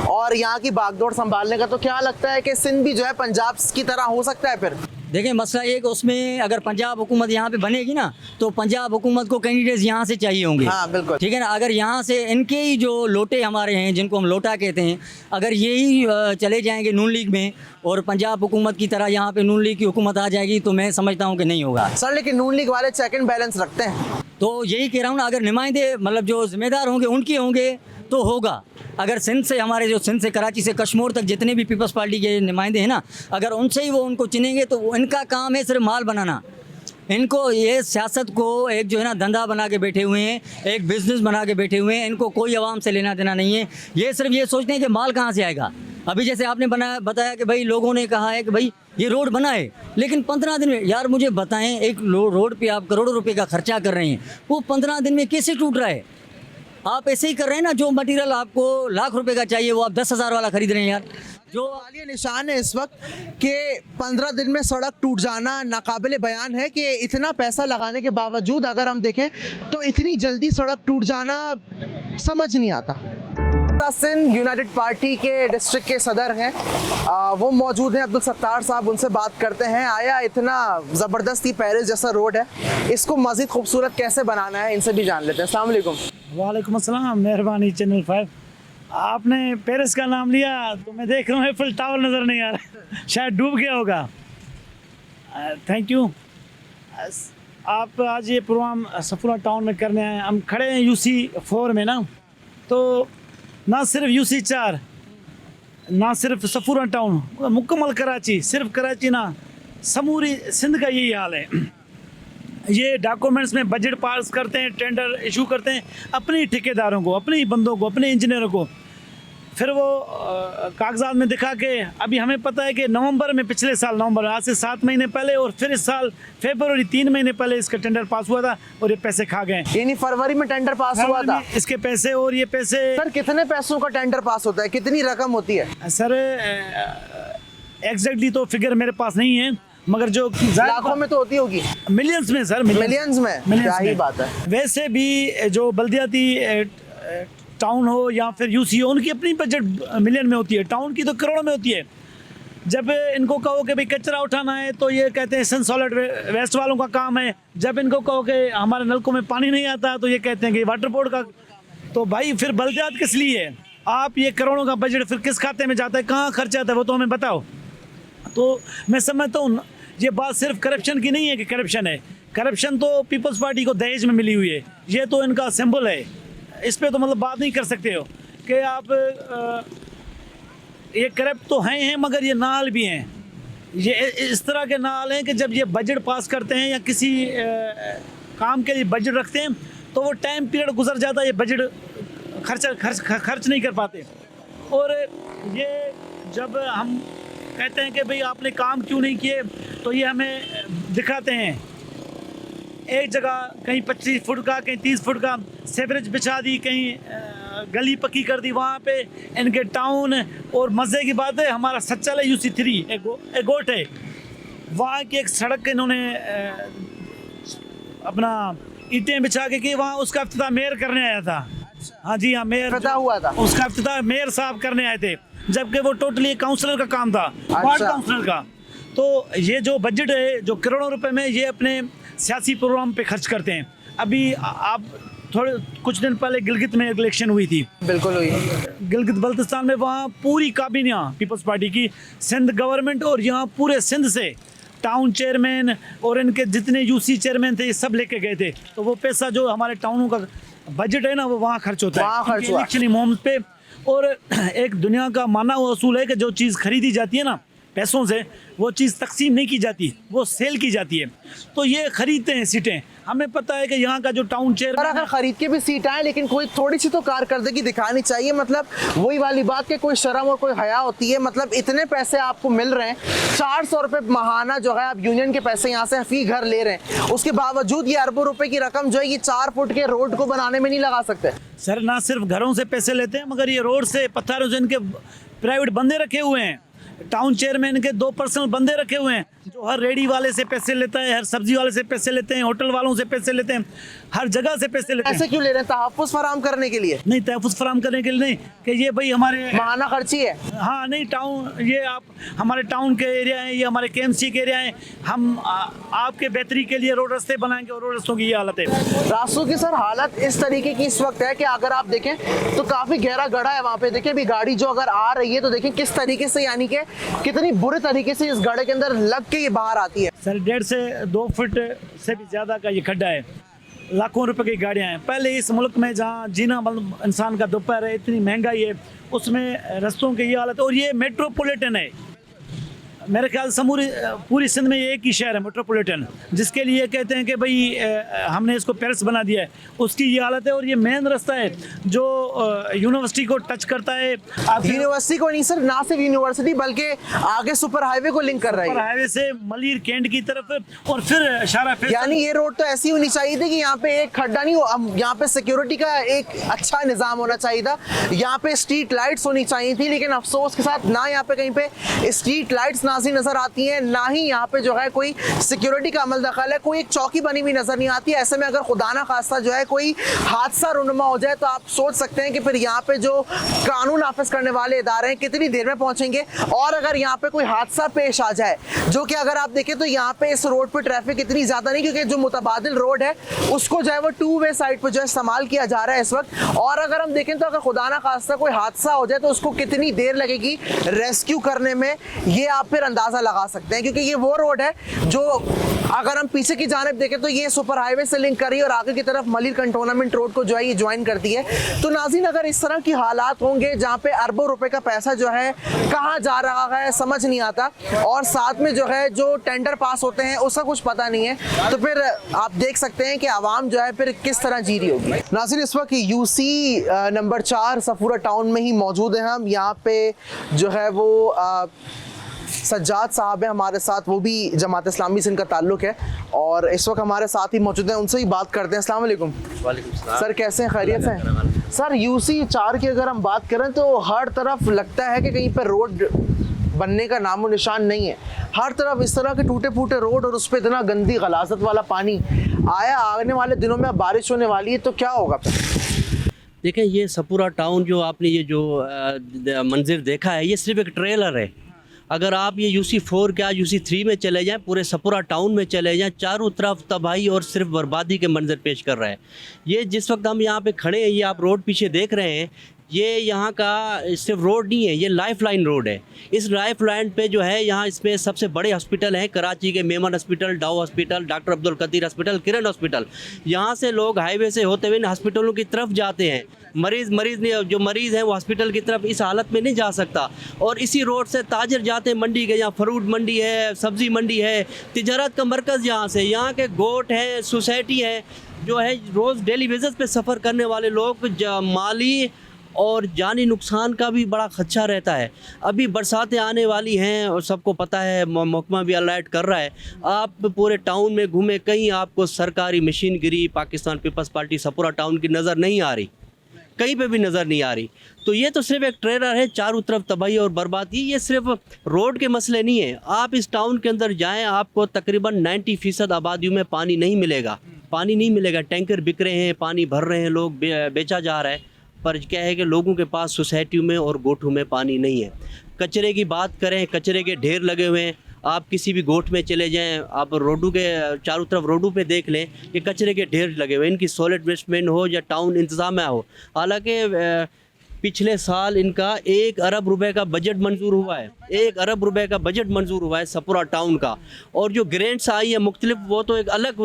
और यहाँ की बागडोर संभालने का, तो क्या लगता है कि सिंध भी जो है पंजाब की तरह हो सकता है फिर? देखें, मसला एक उसमें अगर पंजाब हुकूमत यहाँ पे बनेगी ना, तो पंजाब हुकूमत को कैंडिडेट्स यहाँ से चाहिए होंगे। हाँ, बिल्कुल। ठीक है ना। अगर यहाँ से इनके ही जो लोटे हमारे हैं, जिनको हम लोटा कहते हैं, अगर यही चले जाएंगे नून लीग में और पंजाब हुकूमत की तरह यहाँ पे नून लीग की हुकूमत आ जाएगी, तो मैं समझता हूँ कि नहीं होगा। सर, लेकिन नून लीग वाले चेक एंड बैलेंस रखते हैं। तो यही कह रहा हूँ ना, अगर नुमाइंदे मतलब जो जिम्मेदार होंगे उनके होंगे तो होगा। अगर सिंध से हमारे जो सिंध से कराची से कश्मीर तक जितने भी पीपल्स पार्टी के नुमाइंदे हैं ना, अगर उनसे ही वो उनको चुनेंगे तो इनका काम है सिर्फ माल बनाना। इनको ये सियासत को एक जो है ना धंधा बना के बैठे हुए हैं, एक बिज़नेस बना के बैठे हुए हैं। इनको कोई आवाम से लेना देना नहीं है। ये सिर्फ ये सोचते हैं कि माल कहाँ से आएगा। अभी जैसे आपने बताया कि भाई लोगों ने कहा है कि भाई ये रोड बना है, लेकिन 15 दिन में, यार मुझे बताएं, एक रोड पे आप करोड़ों रुपए का खर्चा कर रहे हैं, वो 15 दिन में कैसे टूट रहा है? आप ऐसे ही कर रहे हैं ना, जो मटेरियल आपको लाख रुपए का चाहिए वो आप 10,000 वाला खरीद रहे हैं। यार जो ये निशान है इस वक्त कि 15 दिन में सड़क टूट जाना नाकाबिले बयान है कि इतना पैसा लगाने के बावजूद अगर हम देखें तो इतनी जल्दी सड़क टूट जाना समझ नहीं आता। सिंध यूनाइटेड पार्टी के डिस्ट्रिक्ट के सदर हैं, वो मौजूद हैं, अब्दुल सत्तार साहब, उनसे बात करते हैं। आया इतना ज़बरदस्ती पेरिस जैसा रोड है, इसको मज़ीद खूबसूरत कैसे बनाना है, इनसे भी जान लेते हैं। अस्सलाम वालेकुम। वालेकुम अस्सलाम, मेहरबानी चैनल 5। आपने पेरिस का नाम लिया तो मैं देख रहा हूँ एफिल टावर नज़र नहीं आ रहा, शायद डूब गया होगा। Thank you. आप आज ये प्रोग्राम सफूरा टाउन में करने आए। हम खड़े हैं UC 4 में ना, तो ना सिर्फ UC 4, ना सिर्फ सफूरा टाउन, मुकम्मल कराची, सिर्फ कराची ना, समूरी सिंध का यही हाल है। ये डॉक्यूमेंट्स में बजट पास करते हैं, टेंडर इशू करते हैं अपने ठेकेदारों को, अपने बंदों को, अपने इंजीनियरों को, फिर वो कागजात में दिखा के, अभी हमें पता है कि नवंबर में, पिछले साल नवंबर, आज से 7 महीने पहले, और फिर इस साल फरवरी 3 महीने पहले इसका टेंडर पास हुआ था और ये पैसे खा गए। यानी फरवरी में टेंडर पास हुआ था इसके पैसे, और ये पैसे। सर, कितने पैसों का टेंडर पास होता है, कितनी रकम होती है? सर एग्जैक्टली तो फिगर मेरे पास नहीं है, मगर जो लाखों में तो होती होगी, मिलियंस में सर, मिलियंस में। क्या ही बात है। वैसे भी जो बल्दियाती टाउन हो या फिर UC हो, उनकी अपनी बजट मिलियन में होती है, टाउन की तो करोड़ों में होती है। जब इनको कहो कि भाई कचरा उठाना है तो ये कहते हैं सन सॉलिड वेस्ट वालों का काम है। जब इनको कहो कि हमारे नलकों में पानी नहीं आता तो ये कहते हैं कि वाटर बोर्ड का। तो भाई फिर बल्दियात किस लिए है? आप ये करोड़ों का बजट फिर किस खाते में जाता है, कहाँ खर्च आता है, वो तो हमें बताओ। तो मैं समझता हूँ ये बात सिर्फ करप्शन की नहीं है कि करप्शन है। करप्शन तो पीपल्स पार्टी को दहेज में मिली हुई है, ये तो इनका सिंबल है। इस पे तो मतलब बात नहीं कर सकते हो कि आप ये करप्ट तो हैं मगर ये नाल भी हैं। ये इस तरह के नाल हैं कि जब ये बजट पास करते हैं या किसी काम के लिए बजट रखते हैं तो वो टाइम पीरियड गुजर जाता है, ये बजट खर्च नहीं कर पाते। और ये जब हम कहते हैं कि भाई आपने काम क्यों नहीं किए, तो ये हमें दिखाते हैं एक जगह कहीं 25 फुट का, कहीं 30 फुट का सेवरेज बिछा दी, कहीं गली पक्की कर दी वहाँ पे इनके टाउन। और मज़े की बात है, हमारा सच्चालय UC3 एक गोट है, वहाँ की एक सड़क इन्होंने अपना ईंटें बिछा के की, वहाँ उसका इफ्तिताह मेयर करने आया था। हाँ जी हाँ, मेयर पता हुआ था उसका इफ्तिताह मेयर साहब करने आए थे, जबकि वो टोटली काउंसलर का काम था, वार्ड काउंसलर का। तो ये जो बजट है, जो करोड़ों रुपए में ये अपने सियासी प्रोग्राम पे खर्च करते हैं। अभी आप थोड़े कुछ दिन पहले गिलगित में इलेक्शन हुई थी, बिल्कुल हुई। गिलगित बल्तिस्तान में, वहाँ पूरी काबीना पीपल्स पार्टी की, सिंध गवर्नमेंट, और यहाँ पूरे सिंध से टाउन चेयरमैन और इनके जितने UC चेयरमैन थे ये सब लेके गए थे। तो वो पैसा जो हमारे टाउनों का बजट है ना, वो वहाँ खर्च होता वहाँ है खर्च हुआ। इलेक्शन मुहिम पे। और एक दुनिया का माना हुआ असूल है कि जो चीज़ खरीदी जाती है ना पैसों से, वो चीज़ तकसीम नहीं की जाती, वो सेल की जाती है। तो ये खरीदते हैं सीटें। हमें पता है कि यहाँ का जो टाउन और चेयरमैन, अगर खरीद के भी सीट आए, लेकिन कोई थोड़ी सी तो कारकर्दगी दिखानी चाहिए। मतलब वही वाली बात कि कोई शर्म और कोई हया होती है। मतलब इतने पैसे आपको मिल रहे हैं, 400 रुपये महाना जो है आप यूनियन के पैसे यहाँ से फी घर ले रहे हैं, उसके बावजूद ये अरबों रुपए की रकम जो है ये 4 फुट के रोड को बनाने में नहीं लगा सकते। सर ना सिर्फ घरों से पैसे लेते हैं, मगर ये रोड से, पत्थरों से इनके प्राइवेट बंदे रखे हुए हैं। टाउन चेयरमैन के 2 पर्सनल बंदे रखे हुए हैं, जो हर रेडी वाले से पैसे लेता है, हर सब्जी वाले से पैसे लेते हैं, होटल वालों से पैसे लेते हैं, हर जगह से पैसे लेते ऐसे हैं। क्यों ले रहे हैं? तहफ़्फ़ुज़ फराहम करने के लिए? नहीं, तहफ़्फ़ुज़ फराहम करने के लिए नहीं, कि ये भाई हमारे महाना खर्ची है। हाँ नहीं, टाउन, ये आप हमारे टाउन के एरिया हैं, ये हमारे KMC के एरिया हैं, हम आपके बेहतरी के लिए रोड रास्ते बनाएंगे, और रोड रास्तों की ये हालत है। रास्तों की सर हालत इस तरीके की इस वक्त है कि अगर आप देखें तो काफ़ी गहरा गड्ढा है वहाँ पे। देखिए अभी गाड़ी जो अगर आ रही है तो देखें किस तरीके से, यानी कि कितनी बुरे तरीके से इस गड्ढे के अंदर लग के ये बाहर आती है। सर 1.5 से 2 फुट से भी ज़्यादा का ये खड्डा है। लाखों रुपए की गाड़ियाँ हैं। पहले इस मुल्क में जहाँ जीना मतलब इंसान का दोपहर है, इतनी महंगाई है, उसमें रस्तों की ये हालत। और ये मेट्रोपॉलिटन है, मेरे ख्याल से पूरी सिंध में ये एक ही शहर है मेट्रोपॉलिटन, जिसके लिए कहते हैं कि भाई हमने इसको पेरिस बना दिया है, उसकी ये हालत है। और ये मेन रास्ता है जो यूनिवर्सिटी को टच करता है। यूनिवर्सिटी को नहीं सर, ना सिर्फ यूनिवर्सिटी बल्कि आगे सुपर हाईवे को लिंक कर रही है, हाईवे से मलीर कैंट की तरफ, और फिर शारा फैसल। यानी ये रोड तो ऐसी होनी चाहिए थी कि यहाँ पे एक खड्डा नहीं हो, यहाँ पे सिक्योरिटी का एक अच्छा निज़ाम होना चाहिए था, यहाँ पे स्ट्रीट लाइट्स होनी चाहिए थी। लेकिन अफसोस के साथ ना यहाँ पे कहीं पे स्ट्रीट लाइट्स नाज़ी नजर आती हैं, ना ही यहाँ पे जो है कोई सिक्योरिटी का अमल दखल है, कोई एक चौकी बनी हुई नजर नहीं आती। ऐसे में अगर खुदा ना खास्ता जो है कोई हादसा रुनुमा हो जाए तो आप सोच सकते हैं कि फिर यहाँ पे जो कानून नाफिज करने वाले इदारे हैं कितनी देर में पहुंचेंगे। और अगर यहाँ पे कोई हादसा पेश आ जाए, जो कि अगर आप देखें तो यहाँ पे इस रोड पे ट्रैफिक इतनी ज्यादा नहीं, क्योंकि जो मुतबादिल रोड है उसको जो है वो 2 वे साइड पे जो है इस्तेमाल किया जा रहा है इस वक्त। और अगर हम देखें तो अगर खुदा ना खास्ता कोई हादसा हो जाए तो उसको कितनी देर लगेगी रेस्क्यू करने में, ये आप फिर अंदाजा लगा सकते हैं। क्योंकि ये वो रोड है जो अगर हम पीछे की जानिब देखें तो ये सुपर हाईवे से लिंक कर रही है और आगे की तरफ मलिर कंटोनमेंट रोड को जो है ये ज्वाइन करती है। तो नाज़रीन, अगर इस तरह की हालात होंगे जहाँ पे अरबों रुपए का पैसा जो है कहाँ जा रहा है समझ नहीं आता, और साथ में जो है जो टेंडर पास होते हैं उसका कुछ पता नहीं है, तो फिर आप देख सकते हैं कि आवाम जो है फिर किस तरह जी रही होगी। नाज़रीन, इस वक्त UC नंबर 4 सफूरा टाउन में ही मौजूद हैं हम। यहाँ पे जो है वो सज्जाद साहब है हमारे साथ, वो भी जमात इस्लामी से इनका ताल्लुक है और इस वक्त हमारे साथ ही मौजूद हैं। उनसे ही बात करते हैं। अस्सलाम वालेकुम। वालेकुम सलाम। सर कैसे हैं, खैरियत हैं? सर UC 4 की अगर हम बात करें तो हर तरफ लगता है कि कहीं पर रोड बनने का नामो निशान नहीं है। हर तरफ इस तरह के टूटे फूटे रोड और उस पर इतना गंदी गलाजत वाला पानी आया। आने वाले दिनों में बारिश होने वाली है तो क्या होगा? देखें, ये सपूरा टाउन जो आपने ये जो मंजिर देखा है, ये सिर्फ एक ट्रेलर है। अगर आप ये UC 4 क्या UC 3 में चले जाएं, पूरे सपूरा टाउन में चले जाएं, चारों तरफ तबाही और सिर्फ बर्बादी के मंजर पेश कर रहा है। ये जिस वक्त हम यहाँ पे खड़े हैं, ये आप रोड पीछे देख रहे हैं, ये यहाँ का सिर्फ रोड नहीं है, ये लाइफ लाइन रोड है। इस लाइफ लाइन पे जो है यहाँ इसमें सबसे बड़े हॉस्पिटल हैं कराची के, Memon hospital, Dow hospital, doctor Abdul Qadeer hospital, Kiran hospital. यहाँ से लोग हाईवे से होते हुए इन हॉस्पिटलों की तरफ जाते हैं। जो मरीज़ हैं वो हॉस्पिटल की तरफ इस हालत में नहीं जा सकता। और इसी रोड से ताजर जाते हैं मंडी के, यहाँ फ्रूट मंडी है, सब्ज़ी मंडी है, तिजारत का मरकज़ यहाँ से, यहाँ के गोट हैं, सोसाइटी है, जो है रोज़ डेली बेसिस पे सफ़र करने वाले लोग माली और जानी नुकसान का भी बड़ा खदशा रहता है। अभी बरसातें आने वाली हैं और सबको पता है, महकमा भी अलर्ट कर रहा है। आप पूरे टाउन में घूमे, कहीं आपको सरकारी मशीनगिरी पाकिस्तान पीपल्स पार्टी सपुरा टाउन की नज़र नहीं आ रही, कहीं पे भी नज़र नहीं आ रही। तो ये तो सिर्फ एक ट्रेलर है, चारों तरफ तबाही और बर्बादी। ये सिर्फ रोड के मसले नहीं है। आप इस टाउन के अंदर जाएं, आपको तकरीबन 90% आबादियों में पानी नहीं मिलेगा, पानी नहीं मिलेगा। टैंकर बिक रहे हैं, पानी भर रहे हैं लोग, बेचा जा रहा है, पर क्या है कि लोगों के पास सोसाइटियों में और गोठों में पानी नहीं है। कचरे की बात करें, कचरे के ढेर लगे हुए हैं। आप किसी भी गोठ में चले जाएं, आप रोडों के चारों तरफ रोडों पे देख लें कि कचरे के ढेर लगे हुए हैं। इनकी सॉलिड वेस्ट मैनेजमेंट हो या टाउन इंतज़ामिया हो। हालांकि पिछले साल इनका 1 अरब रुपए का बजट मंजूर हुआ है, 1 अरब रुपए का बजट मंजूर हुआ है सपुरा टाउन का। और जो ग्रेंट्स आई है मुख्तलिफ, वो तो एक अलग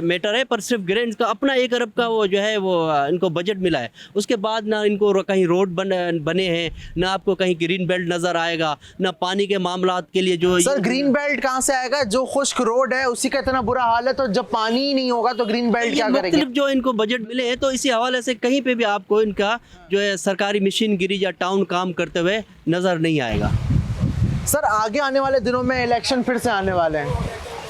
मैटर है, पर सिर्फ ग्रेंट्स का अपना 1 अरब का वो जो है वो इनको बजट मिला है। उसके बाद ना इनको कहीं रोड बने हैं, ना आपको कहीं ग्रीन बेल्ट नज़र आएगा, ना पानी के मामलात के लिए जो सर ग्रीन बेल्ट कहाँ से आएगा? जो खुश्क रोड है उसी का इतना बुरा हाल है, तो जब पानी ही नहीं होगा तो ग्रीन बेल्ट क्या करेंगे? मुख्तलिफ जो इनको बजट मिले हैं, तो इसी हवाले से कहीं पे भी आपको इनका जो है सरकारी मशीनगिरी या टाउन काम करते हुए नज़र नहीं आएगा। सर आगे आने वाले दिनों में इलेक्शन फिर से आने वाले हैं,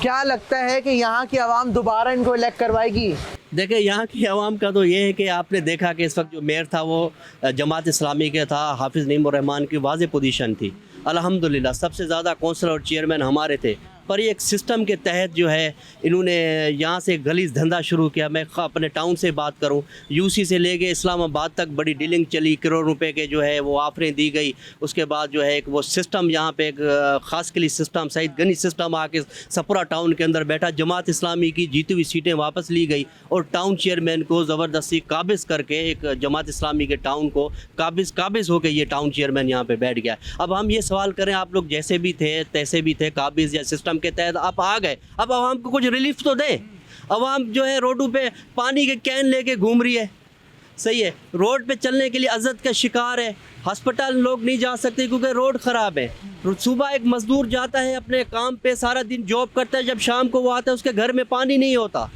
क्या लगता है कि यहाँ की आवाम दोबारा इनको इलेक्ट करवाएगी? देखिए, यहाँ की आवाम का तो ये है कि आपने देखा कि इस वक्त जो मेयर था वो जमात इस्लामी के था, हाफिज़ नईमुर रहमान की वाज़ेह पोजीशन थी। अल्हम्दुलिल्लाह सबसे ज़्यादा कौंसलर और चेयरमैन हमारे थे, पर ये एक सिस्टम के तहत जो है इन्होंने यहाँ से गलीज़ धंधा शुरू किया। मैं अपने टाउन से बात करूँ, यूसी से ले गए इस्लामाबाद तक बड़ी डीलिंग चली, करोड़ रुपए के जो है वो ऑफरें दी गई। उसके बाद जो है एक वो सिस्टम यहाँ पे एक ख़ास के लिए सिस्टम, सईद गनी सिस्टम आके सपुरा टाउन के अंदर बैठा। जमात इस्लामी की जीती हुई सीटें वापस ली गई और टाउन चेयरमैन को ज़बरदस्ती काबिज़ करके, एक जमात इस्लामी के टाउन को काबिज़ होकर ये टाउन चेयरमैन यहाँ पर बैठ गया। अब हम ये सवाल करें, आप लोग जैसे भी थे तैसे भी थे, काबिज़ या सिस्टम के तहत आप आ गए, अब आवाम को कुछ रिलीफ तो दें। आवाम जो है रोडों पे पानी के कैन लेके घूम रही है, सही है, रोड पे चलने के लिए अज़त का शिकार है। हॉस्पिटल लोग नहीं जा सकते क्योंकि रोड ख़राब है। सुबह एक मज़दूर जाता है अपने काम पे, सारा दिन जॉब करता है, जब शाम को वो आता है उसके घर में पानी नहीं होता।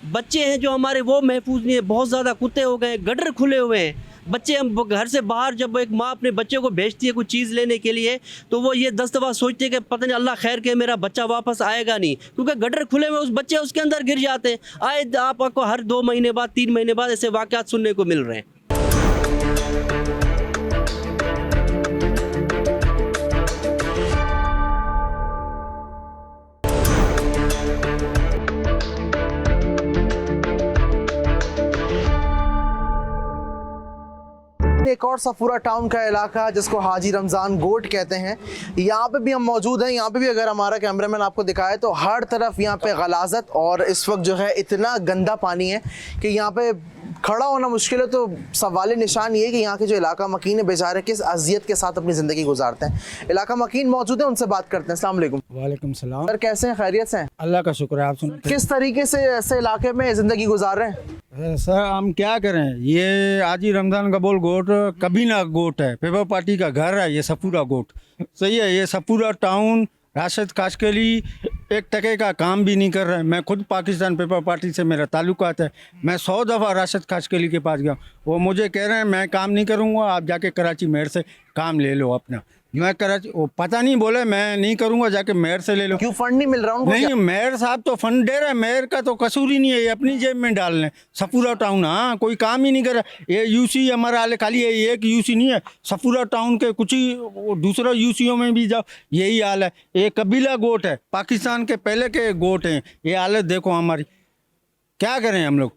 बच्चे हैं जो हमारे वो महफूज नहीं है, बहुत ज़्यादा कुत्ते हो गए, गटर खुले हुए हैं। बच्चे, हम घर से बाहर जब एक माँ अपने बच्चे को भेजती है कुछ चीज़ लेने के लिए, तो वो ये 10 दफ़ा सोचते हैं कि पता नहीं अल्लाह खैर के मेरा बच्चा वापस आएगा नहीं, क्योंकि गटर खुले हुए उस बच्चे उसके अंदर गिर जाते हैं। आए आपको हर 2 महीने बाद 3 महीने बाद ऐसे वाक़यात सुनने को मिल रहे हैं। एक और सफूरा टाउन का इलाका जिसको हाजी रमज़ान गोट कहते हैं, यहाँ पे भी हम मौजूद हैं। यहाँ पे भी अगर हमारा कैमरामैन आपको दिखाए तो हर तरफ यहाँ पे गलाजत, और इस वक्त जो है इतना गंदा पानी है कि यहाँ पे खड़ा होना मुश्किल है। तो सवाल निशान ये है कि यहाँ के जो इलाका मकीन है बेचारे किस अजियत के साथ अपनी ज़िंदगी गुजारते हैं। इलाका मकीन मौजूद है, उनसे बात करते हैं। अस्सलाम वालेकुम। वालेकुम सलाम। सर कैसे हैं, खैरियत से हैं? अल्लाह का शुक्र है। आप सुन किस तरीके से ऐसे इलाके में ज़िंदगी गुजार रहे हैं? सर हम क्या करें, ये आजी रमज़ान कबूल गोट कबीना गोट है, पेपर पार्टी का घर है ये सपूरा गोट, सही है। ये सपूरा टाउन राशिद काशकली 1 टके का काम भी नहीं कर रहे हैं। मैं खुद पाकिस्तान पेपर पार्टी से मेरा ताल्लुकात है। मैं 100 दफ़ा राशिद काशकली के पास गया, वो मुझे कह रहे हैं मैं काम नहीं करूँगा, आप जाके कराची मेयर से काम ले लो अपना। मैं कराची, वो पता नहीं बोले मैं नहीं करूँगा, जाके मेयर से ले लो। क्यों फंड नहीं मिल रहा उनको? नहीं, मेयर साहब तो फंड दे रहे हैं, मेयर का तो कसूर ही नहीं है, ये अपनी जेब में डाल लें। सपूरा टाउन हाँ कोई काम ही नहीं कर रहा। ये यूसी हमारा हाल है, खाली ये एक यूसी नहीं है, सपूरा टाउन के कुछ ही दूसरा यूसीओ में भी जाओ यही हाल है। ये कबीला गोट है, पाकिस्तान के पहले के गोट हैं। ये हालत देखो हमारी, क्या करें हम लोग।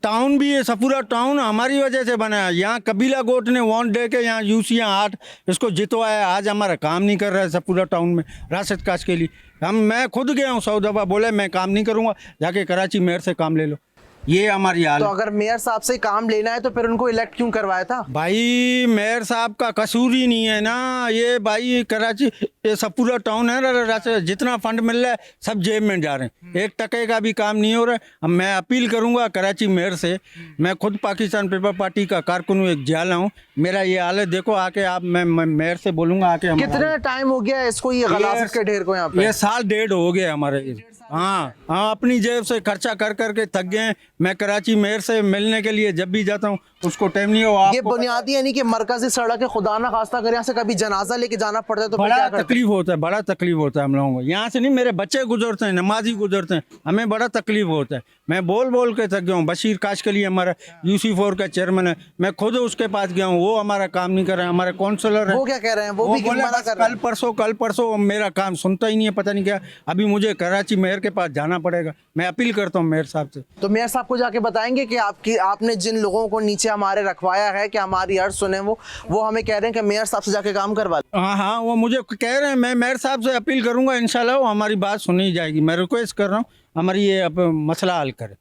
टाउन भी है सपूरा टाउन हमारी वजह से बना है। यहाँ कबीला गोट ने वोट दे के यहाँ यूसी 8 इसको जितवाया, आज हमारा काम नहीं कर रहा है सपूरा टाउन में राशिद काशकली। मैं खुद गया हूँ 100 दफ़ा, बोले मैं काम नहीं करूँगा, जाके कराची मेयर से काम ले लो। ये हमारी हाल। तो अगर मेयर साहब से काम लेना है तो फिर उनको इलेक्ट क्यों करवाया था? भाई मेयर साहब का कसूर ही नहीं है ना ये। भाई कराची ये सपूरा टाउन है, जितना फंड मिल रहा है सब जेब में जा रहे हैं, 1 टके का भी काम नहीं हो रहा है। अब मैं अपील करूंगा कराची मेयर से, मैं खुद पाकिस्तान पेपर पार्टी का कारकुन हूँ, एक जाला हूँ, मेरा ये हाल है देखो आके आप, मैं मेयर से बोलूँगा आके। कितने टाइम हो गया इसको, ये गलाजत के ढेर को यहाँ पे? ये 1.5 साल हो गया हमारे। हाँ हाँ, अपनी जेब से खर्चा कर करके थक गए हैं। मैं कराची मेयर से मिलने के लिए जब भी जाता हूँ उसको टाइम नहीं हो। ये बुनियादी यानी कि मरकजी सड़क है, खुदा ना खास्ता अगर यहाँ से कभी जनाजा लेके जाना पड़ता है तो फिर बड़ा क्या करते हैं? तकलीफ होता है, बड़ा तकलीफ होता है हम लोगों को। यहाँ से नहीं, मेरे बच्चे गुजरते हैं, नमाजी गुजरते हैं, हमें बड़ा तकलीफ होता है। मैं बोल बोल के थक गया हूँ। बशीर काशकली हमारा UC4 का चेयरमैन है, मैं खुद उसके पास गया हूँ, वो हमारा काम नहीं कर रहे हैं। हमारे काउंसलर है, वो क्या कह रहे हैं? वो भी बोले मना बस कर रहे कल परसों मेरा काम सुनता ही नहीं है, पता नहीं क्या। अभी मुझे कराची मेयर के पास जाना पड़ेगा। मैं अपील करता हूँ मेयर साहब से। तो मेयर साहब को जाके बताएंगे कि आपने जिन लोगों को नीचे हमारे रखवाया है कि हमारी अर्ज सुने, वो हमें कह रहे हैं कि मेयर साहब से जाके काम करवा लें। हाँ हाँ, वो मुझे कह रहे हैं, मैं मेयर साहब से अपील करूंगा, इंशाल्लाह वो हमारी बात सुनी जाएगी। मैं रिक्वेस्ट कर रहा हूँ हमारी ये मसला हल करे।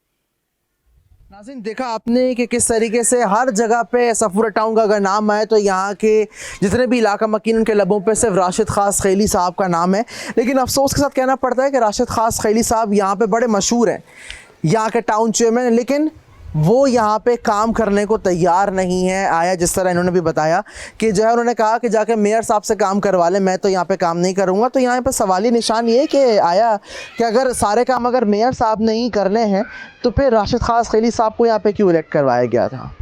नाज़रीन, देखा आपने कि किस तरीके से हर जगह पे सफूरा टाउन का अगर नाम आए तो यहाँ के जितने भी इलाका मकीन उनके लबों पे सिर्फ राशिद खास खैली साहब का नाम है। लेकिन अफसोस के साथ कहना पड़ता है कि राशिद खास खैली साहब यहाँ पे बड़े मशहूर हैं, यहाँ के टाउन चेयरमैन, लेकिन वो यहाँ पे काम करने को तैयार नहीं है। आया जिस तरह इन्होंने भी बताया कि जो है उन्होंने कहा कि जाके मेयर साहब से काम करवा लें, मैं तो यहाँ पे काम नहीं करूँगा। तो यहाँ पे सवाली निशान ये कि आया कि अगर सारे काम अगर मेयर साहब ने ही करने हैं तो फिर राशिद खास खैली साहब को यहाँ पे क्यों इलेक्ट करवाया गया था?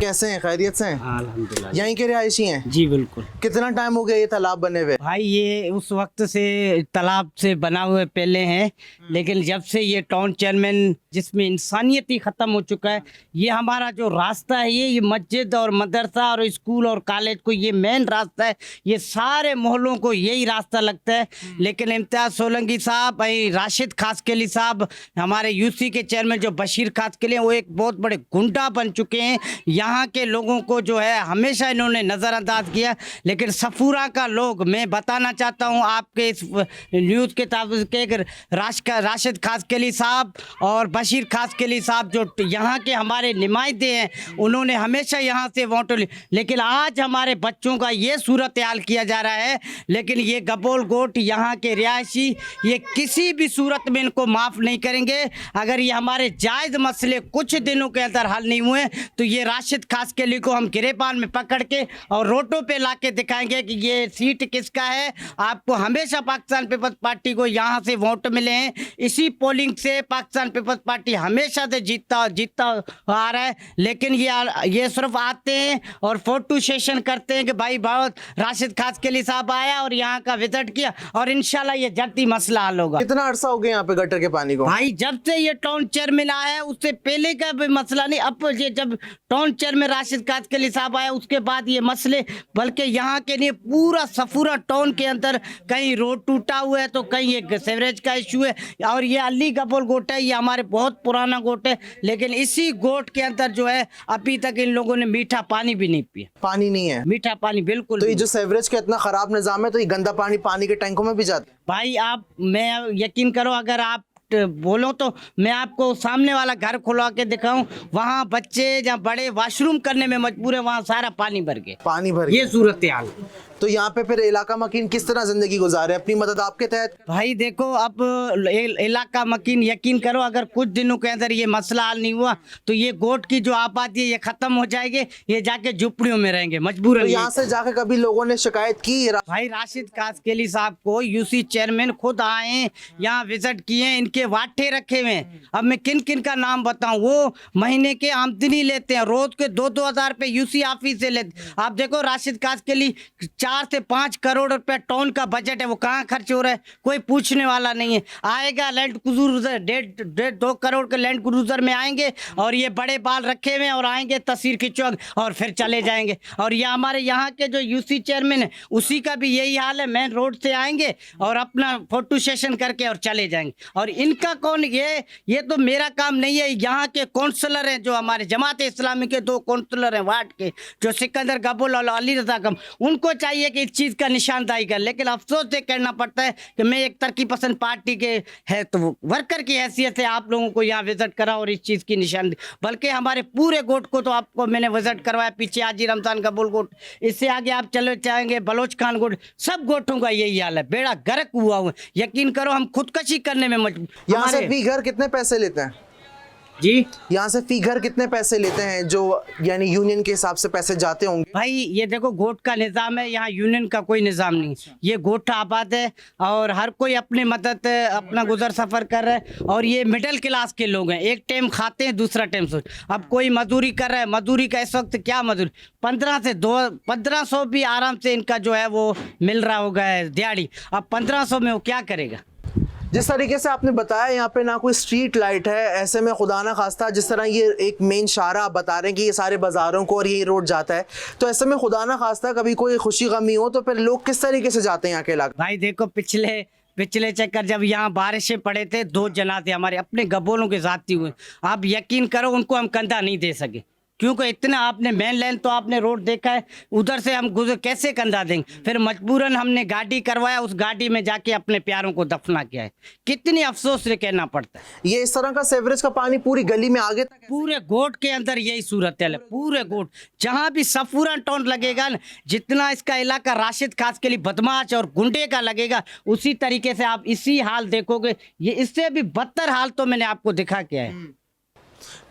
कैसे हैं? खैरियत से हैं? अल्हम्दुलिल्लाह। यहीं के रिहायशी हैं? जी बिल्कुल कितना टाइम हो गया ये तालाब बने हुए? भाई, ये उस वक्त से तालाब से बना हुए पहले हैं, लेकिन जब से ये टाउन चेयरमैन जिसमें इंसानियत ही ख़त्म हो चुका है, ये हमारा जो रास्ता है ये मस्जिद और मदरसा और स्कूल और कॉलेज को ये मेन रास्ता है, ये सारे मोहल्लों को यही रास्ता लगता है। लेकिन इम्तियाज़ सोलंकी साहब, राशिद खासकली साहब, हमारे UC के चेयरमैन जो बशीर खासकली हैं, वो एक बहुत बड़े गुंडा बन चुके हैं। यहाँ के लोगों को जो है हमेशा इन्होंने नज़रअंदाज किया। लेकिन सफूरा का लोग, मैं बताना चाहता हूँ आपके इस न्यूज़ के ताबूत के राशिद खासकली साहब और बशीर खासकली साहब जो यहाँ के हमारे नुमाइंदे हैं, उन्होंने हमेशा यहाँ से वोट ली। लेकिन आज हमारे बच्चों का ये सूरत हाल किया जा रहा है। लेकिन ये गबोल गोट यहाँ के रिहायशी ये किसी भी सूरत में इनको माफ़ नहीं करेंगे। अगर ये हमारे जायज़ मसले कुछ दिनों के अंदर हल नहीं हुए तो ये राशिद खासकली को हम गिरेबान में पकड़ के और रोटों पे लाके दिखाएंगे कि ये सीट किसका है। आपको हमेशा पाकिस्तान पीपल्स पार्टी को यहाँ से वोट मिले हैं, इसी पोलिंग से पाकिस्तान पीपल्स पार्टी हमेशा से जीतता आ रहा है। लेकिन ये सिर्फ आते हैं और फोटो सेशन करते हैं कि भाई बहुत राशिद खासकली साहब आया और यहाँ का विजिट किया और इंशाल्लाह ये जल्दी मसला हल होगा। कितना अरसा हो गया यहाँ पे गटर के पानी को? भाई, जब से ये टाउन चेयरमैन आया है उससे पहले का भी मसला नहीं, अब ये जब टाउन चेयरमैन राशिद खासकली साहब आया उसके बाद ये मसले, बल्कि यहाँ के लिए पूरा सफूरा टाउन के अंदर कहीं रोड टूटा हुआ है तो कहीं ये सीवरेज का इशू है। और ये अली गबोल गोट है, ये हमारे बहुत पुराना गोट है, लेकिन इसी गोट के अंदर जो है अभी तक इन लोगों ने मीठा पानी भी नहीं पिया। पानी नहीं है? मीठा पानी बिल्कुल तो ये नहीं। जो सीवरेज का इतना खराब निजाम है तो ये गंदा पानी पानी के टैंकों में भी जाता है? भाई मैं यकीन करो, अगर आप बोलो तो मैं आपको सामने वाला घर खुलवा के दिखाऊं, वहाँ बच्चे जहाँ बड़े वॉशरूम करने में मजबूर है, वहाँ सारा पानी भर गया। पानी भर ये सूरत हाल। तो यहाँ पे फिर इलाका मकीन किस तरह जिंदगी गुजारे अपनी मदद आपके तहत? भाई देखो, अब इलाका मकीन यकीन करो, अगर कुछ दिनों के अंदर ये मसला हल नहीं हुआ तो ये गोट की जो आबादी है ये खत्म हो जाएगी, ये जाके झुपड़ियों में रहेंगे मजबूर। तो यहाँ से जाके कभी लोगों ने शिकायत की? भाई, राशिद खासकली साहब को UC चेयरमैन खुद आए, यहाँ विजिट किए, इनके वाटे रखे हुए हैं। अब मैं किन किन का नाम बताऊं? वो महीने के आमदनी लेते हैं, रोज के 2-2 हज़ार रुपये UC ऑफिस से लेते। आप देखो, राशिद खासकली 4 से 5 करोड़ रुपए टाउन का बजट है, वो कहाँ खर्च हो रहा है कोई पूछने वाला नहीं है। आएगा लैंड क्रूजर, 1.5-2 करोड़ के लैंड क्रूजर में आएंगे और ये बड़े बाल रखे हुए और आएंगे, तस्वीर खिंचवाएंगे और फिर चले जाएंगे। और ये हमारे यहाँ के जो UC चेयरमैन है उसी का भी यही हाल है, मेन रोड से आएंगे और अपना फोटो सेशन करके और चले जाएंगे। और इनका कौन? ये तो मेरा काम नहीं है। यहाँ के काउंसलर हैं जो हमारे जमात इस्लामी के 2 काउंसलर हैं वार्ड के, जो सिकंदर गबुल और अली रजा गम, उनको चाहिए कि इस चीज़ का निशानदाही कर। लेकिन अफसोस से कहना पड़ता है कि मैं एक तरक्की पसंद पार्टी के है तो वर्कर की हैसियत से आप लोगों को यहाँ विजिट करा और इस चीज़ की निशानदेही, बल्कि हमारे पूरे गोट को तो आपको मैंने विजिट करवाया, पीछे आजी रमजान गबुल गोट, इससे आगे आप चले जाएंगे बलोच खान गोट, सब गोटों का यही हाल है, बेड़ा गर्क हुआ हुआ। यकीन करो, हम खुदकशी करने में मजबूर। यहाँ से भी घर कितने पैसे लेते हैं? जी यहाँ से फी घर कितने पैसे लेते हैं, जो यानी यूनियन के हिसाब से पैसे जाते होंगे? भाई ये देखो गोट का निज़ाम है, यहाँ यूनियन का कोई निज़ाम नहीं। ये गोठा आबाद है और हर कोई अपनी मदद अपना गुजर सफ़र कर रहा है। और ये मिडिल क्लास के लोग हैं, एक टाइम खाते हैं दूसरा टाइम सोच। अब कोई मजदूरी कर रहा है, मजदूरी का इस वक्त क्या मजदूरी 1500 भी आराम से इनका जो है वो मिल रहा होगा है दिहाड़ी। अब 1500 में वो क्या करेगा? जिस तरीके से आपने बताया यहाँ पे ना कोई स्ट्रीट लाइट है, ऐसे में खुदा ना खास्ता जिस तरह ये एक मेन शाहरा आप बता रहे हैं कि ये सारे बाज़ारों को और ये रोड जाता है, तो ऐसे में खुदा ना खास्ता कभी कोई खुशी गमी हो तो फिर लोग किस तरीके से जाते हैं यहाँ के इलाके? भाई देखो पिछले चक्कर जब यहाँ बारिशें पड़े थे, 2 जनाजे हमारे अपने गब्बरों के जाती हुए, आप यकीन करो उनको हम कंधा नहीं दे सके, क्योंकि इतना आपने मेन लाइन तो आपने रोड देखा है, उधर से हम गुजर कैसे कंधा देंगे? फिर मजबूरन हमने गाड़ी करवाया, उस गाड़ी में जाके अपने प्यारों को दफना किया है। कितनी अफसोस से कहना पड़ता है। ये इस तरह का सीवरेज का पानी पूरी गली में आगे तक? पूरे गोट के अंदर यही सूरत है, पूरे गोट जहाँ भी सफूरा टाउन लगेगा ना, जितना इसका इलाका राशिद खास के लिए बदमाश और गुंडे का लगेगा, उसी तरीके से आप इसी हाल देखोगे। ये इससे भी बदतर हाल तो मैंने आपको दिखा क्या है।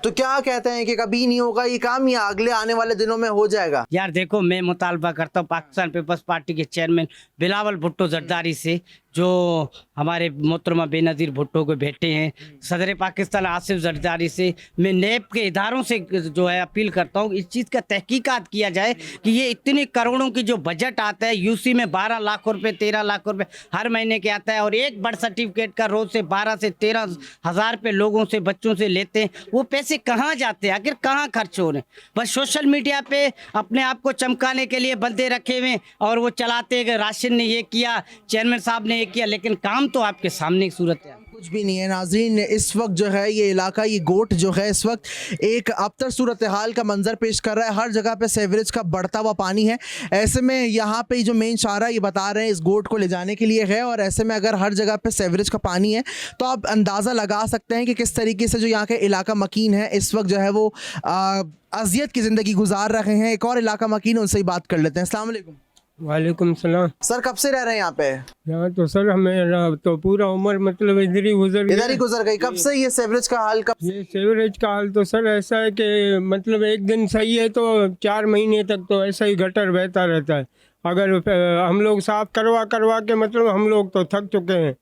तो क्या कहते हैं कि कभी नहीं होगा ये काम या अगले आने वाले दिनों में हो जाएगा? यार देखो, मैं मुतालबा करता हूँ पाकिस्तान पीपल्स पार्टी के चेयरमैन बिलावल भुट्टो जरदारी से, जो हमारे मोहतरमा बेनज़ीर भुट्टो के बेटे हैं, सदर पाकिस्तान आसिफ जरदारी से, मैं नेब के इदारों से जो है अपील करता हूँ इस चीज़ का तहकीकात किया जाए कि ये इतने करोड़ों की जो बजट आता है, यूसी में 12 लाख रुपए 13 लाख रुपए हर महीने के आता है, और एक बर्थ सर्टिफिकेट का रोज़ से 12 से 13 हज़ार रुपये लोगों से बच्चों से लेते हैं। वो पैसे कहाँ जाते हैं, आखिर कहाँ खर्च हो रहे हैं? बस सोशल मीडिया पे अपने आप को चमकाने के लिए बंदे रखे हुए और वो चलाते हैं कि राशिद ने ये किया, चेयरमैन साहब ने ये किया, लेकिन काम तो आपके सामने की सूरत है। कुछ भी नहीं है। नाज़रीन, इस वक्त जो है ये इलाका, ये गोट जो है इस वक्त एक अबतर सूरत हाल का मंजर पेश कर रहा है। हर जगह पे सीवरेज का बढ़ता हुआ पानी है। ऐसे में यहाँ पे जो मेन शाहरा ये बता रहे हैं इस गोट को ले जाने के लिए है, और ऐसे में अगर हर जगह पे सीवरेज का पानी है तो आप अंदाज़ा लगा सकते हैं कि किस तरीके से जो यहाँ के इलाका मकीन है इस वक्त जो है वो अजियत की ज़िंदगी गुजार रहे हैं। एक और इलाका मकीन है, उनसे ही बात कर लेते हैं। अस्सलाम वालेकुम। वालेकुम सलाम। सर कब से रह रहे हैं यहाँ पे? यहाँ तो सर हमें तो पूरा उम्र मतलब इधर ही गुजर गई। कब से ये सीवरेज का हाल? ये सीवरेज का हाल तो सर ऐसा है कि मतलब एक दिन सही है तो 4 महीने तक तो ऐसा ही गटर बहता रहता है। अगर हम लोग साफ करवा के मतलब हम लोग तो थक चुके हैं।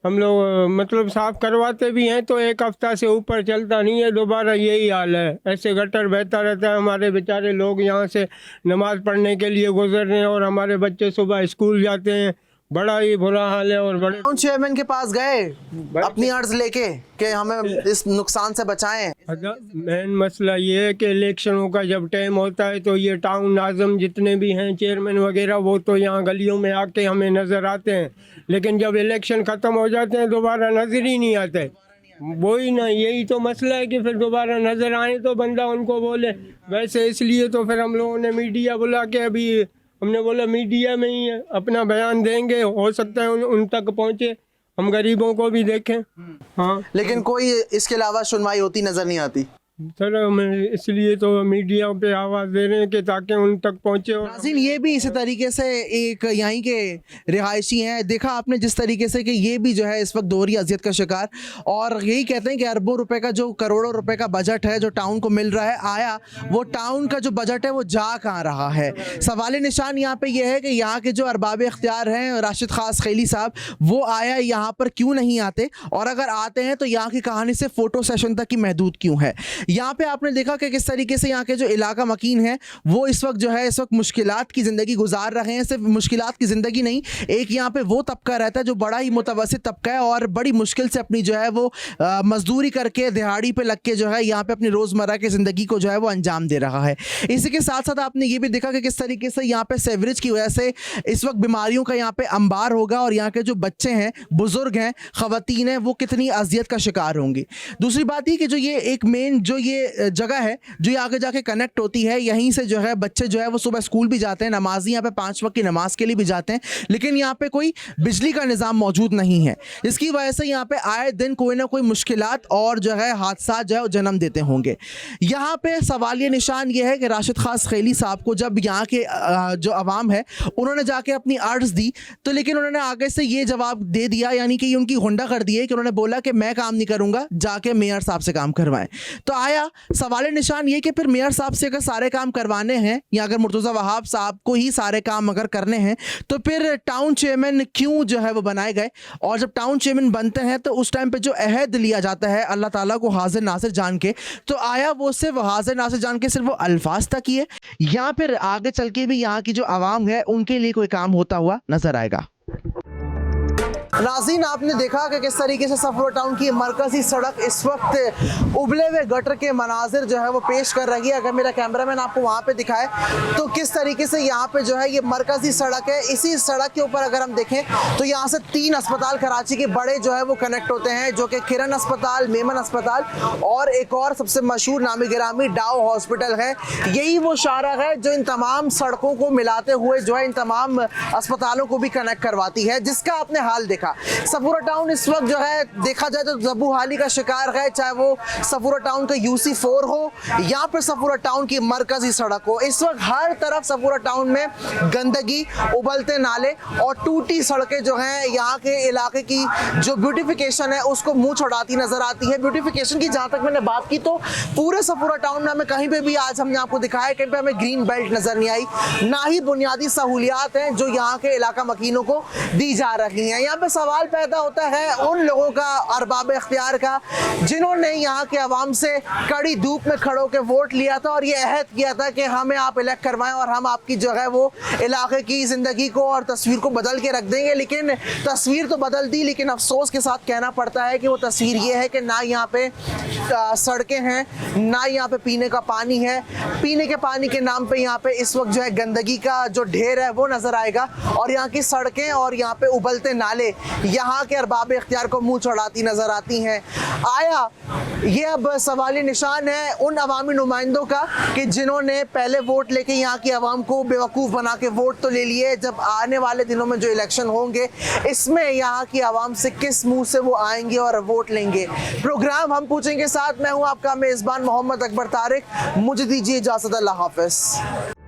हम लोग मतलब साफ करवाते भी हैं तो 1 हफ्ता से ऊपर चलता नहीं है, दोबारा यही हाल है, ऐसे गटर बहता रहता है। हमारे बेचारे लोग यहाँ से नमाज़ पढ़ने के लिए गुजर रहे हैं और हमारे बच्चे सुबह स्कूल जाते हैं, बड़ा ही बुरा हाल है। और बड़े चेयरमैन के पास गए अपनी अर्ज लेके कि हमें इस नुकसान से बचाएं? मेन मसला ये है कि इलेक्शनों का जब टाइम होता है तो ये टाउन नाज़म जितने भी हैं चेयरमैन वगैरह वो तो यहाँ गलियों में आके हमें नज़र आते हैं, लेकिन जब इलेक्शन ख़त्म हो जाते हैं दोबारा नज़र ही नहीं आते। वही ना, यही तो मसला है कि फिर दोबारा नज़र आए तो बंदा उनको बोले। वैसे इसलिए तो फिर हम लोगों ने मीडिया बुला के अभी हमने बोला मीडिया में ही अपना बयान देंगे, हो सकता है उन तक पहुँचे, हम गरीबों को भी देखें। हाँ, लेकिन कोई इसके अलावा सुनवाई होती नज़र नहीं आती। सर हमें इसलिए तो मीडिया पे आवाज़ दे रहे हैं कि ताकि उन तक पहुँचे। नाज़रीन, ये भी इसी तरीके से एक यहीं के रिहायशी हैं। देखा आपने जिस तरीके से कि ये भी जो है इस वक्त दोहरी अजियत का शिकार, और यही कहते हैं कि अरबों रुपए का जो करोड़ों रुपए का बजट है जो टाउन को मिल रहा है, आया वो टाउन का जो बजट है वो जा कहाँ रहा है? सवाल निशान यहाँ पे ये है कि यहाँ के जो अरबाब इख्तियार हैं राशिद खास खैली साहब, वो आया यहाँ पर क्यों नहीं आते, और अगर आते हैं तो यहाँ की कहानी से फ़ोटो सेशन तक ही महदूद क्यों है? यहाँ पे आपने देखा कि किस तरीके से यहाँ के जो इलाका मकीन है वो इस वक्त जो है इस वक्त मुश्किलात की ज़िंदगी गुजार रहे हैं। सिर्फ मुश्किलात की ज़िंदगी नहीं, एक यहाँ पे वो तबका रहता है जो बड़ा ही मुतवस्सित तबका है और बड़ी मुश्किल से अपनी जो है वो मजदूरी करके दिहाड़ी पे लग के जो है यहाँ पे अपनी रोज़मर्रा की ज़िंदगी को जो है वो अंजाम दे रहा है। इसी के साथ साथ आपने ये भी देखा कि किस तरीके से यहाँ पे सीवरेज की वजह से इस वक्त बीमारियों का यहाँ पे अंबार होगा, और यहाँ के जो बच्चे हैं, बुज़ुर्ग हैं, ख़वातीन हैं, वो कितनी अजियत का शिकार होंगी। दूसरी बात ये कि जो ये एक मेन जो ये जगह है जो यहाँ आगे जाके कनेक्ट होती है, यहीं से जो है बच्चे जो है वो सुबह स्कूल भी जाते हैं, नमाजी यहाँ पे 5 वक्त की नमाज के लिए भी जाते हैं, लेकिन यहाँ पे कोई बिजली का निज़ाम मौजूद नहीं है। इसकी वजह से यहाँ पे आए दिन कोई ना कोई मुश्किलात और जो है हादसा जो है वो जन्म देते होंगे। यहाँ पे सवालिया निशान ये है कि राशिद खास खेली साहब को जब यहाँ के जो अवाम है उन्होंने जाके अपनी अर्ज़ दी, तो लेकिन उन्होंने आगे से ये जवाब दे दिया, यानी कि उनकी हुंडा कर दी है कि उन्होंने बोला कि मैं काम नहीं करूँगा, जाके मेयर साहब से काम करवाएं। तो आया सवालिया निशान ये कि फिर मेयर साहब से अगर सारे काम करवाने हैं या अगर मुर्तज़ा वहाब साहब को ही सारे काम अगर करने हैं तो फिर टाउन चेयरमैन क्यों जो है वो बनाए गए? और जब टाउन चेयरमैन बनते हैं तो उस टाइम पे जो अहद लिया जाता है अल्लाह ताला को हाजिर नासिर जान के, तो आया वो सिर्फ हाजिर नासिर जान के सिर्फ वो अल्फाज तक ही है या फिर आगे चल के भी यहाँ की जो आवाम है उनके लिए कोई काम होता हुआ नजर आएगा? नाज़रीन, आपने देखा कि किस तरीके से सफूरा टाउन की मरकज़ी सड़क इस वक्त उबले हुए गटर के मनाजिर जो है वो पेश कर रही है। अगर मेरा कैमरामैन आपको वहाँ पे दिखाए तो किस तरीके से यहाँ पे जो है ये मरकज़ी सड़क है। इसी सड़क के ऊपर अगर हम देखें तो यहाँ से 3 अस्पताल कराची के बड़े जो है वो कनेक्ट होते हैं, जो कि किरण अस्पताल, मेमन अस्पताल और एक और सबसे मशहूर नामी गिरामी डाउ हॉस्पिटल है। यही वो शाहराह है जो इन तमाम सड़कों को मिलाते हुए जो है इन तमाम अस्पतालों को भी कनेक्ट करवाती है, जिसका आपने हाल देखा। सफूरा टाउन इस वक्त जो है देखा जाए तो ज़बूहाली का शिकार है, चाहे वो सफूरा टाउन का UC4 हो या फिर सफूरा टाउन की मरकजी सड़क हो। इस वक्त हर तरफ सफूरा टाउन में गंदगी, उबलते नाले और टूटी सड़कें जो हैं यहाँ के इलाके की जो ब्यूटिफिकेशन है उसको मुंह छुड़ाती नजर आती है। ब्यूटिफिकेशन की जहाँ तक मैंने बात की तो पूरे सफूरा टाउन में हमें कहीं पे भी आज हमने आपको दिखाया कहीं पे हमें ग्रीन बेल्ट नजर नहीं आई, ना ही बुनियादी सहूलियात हैं जो यहाँ के इलाका मकीनों को दी जा रही हैं। यहाँ पे सवाल पैदा होता है उन लोगों का, अरबाब इख्तियार का, जिन्होंने यहाँ के अवाम से कड़ी धूप में खड़ो के वोट लिया था और ये अहद किया था कि हमें आप इलेक्ट करवाएं और हम आपकी जो है वो इलाके की ज़िंदगी को और तस्वीर को बदल के रख देंगे। लेकिन तस्वीर तो बदल दी, लेकिन अफसोस के साथ कहना पड़ता है कि वो तस्वीर ये है कि ना यहाँ पे सड़कें हैं, ना यहाँ पे पीने का पानी है। पीने के पानी के नाम पे यहाँ पे इस वक्त जो है गंदगी का जो ढेर है वो नज़र आएगा और यहाँ की सड़कें और यहाँ पे उबलते नाले यहाँ के अरबाब इख्तियार को मुंह चढ़ाती नजर आती हैं। आया ये अब सवाली निशान है उन अवामी नुमाइंदों का कि जिन्होंने पहले वोट लेके यहाँ की आवाम को बेवकूफ़ बना के वोट तो ले लिए, जब आने वाले दिनों में जो इलेक्शन होंगे इसमें यहाँ की आवाम से किस मुंह से वो आएंगे और वोट लेंगे। प्रोग्राम हम पूछेंगे साथ, मैं हूँ आपका मेज़बान मोहम्मद अकबर तारिक, मुझे दीजिए इजाज़त, अल्लाह हाफ़िज़।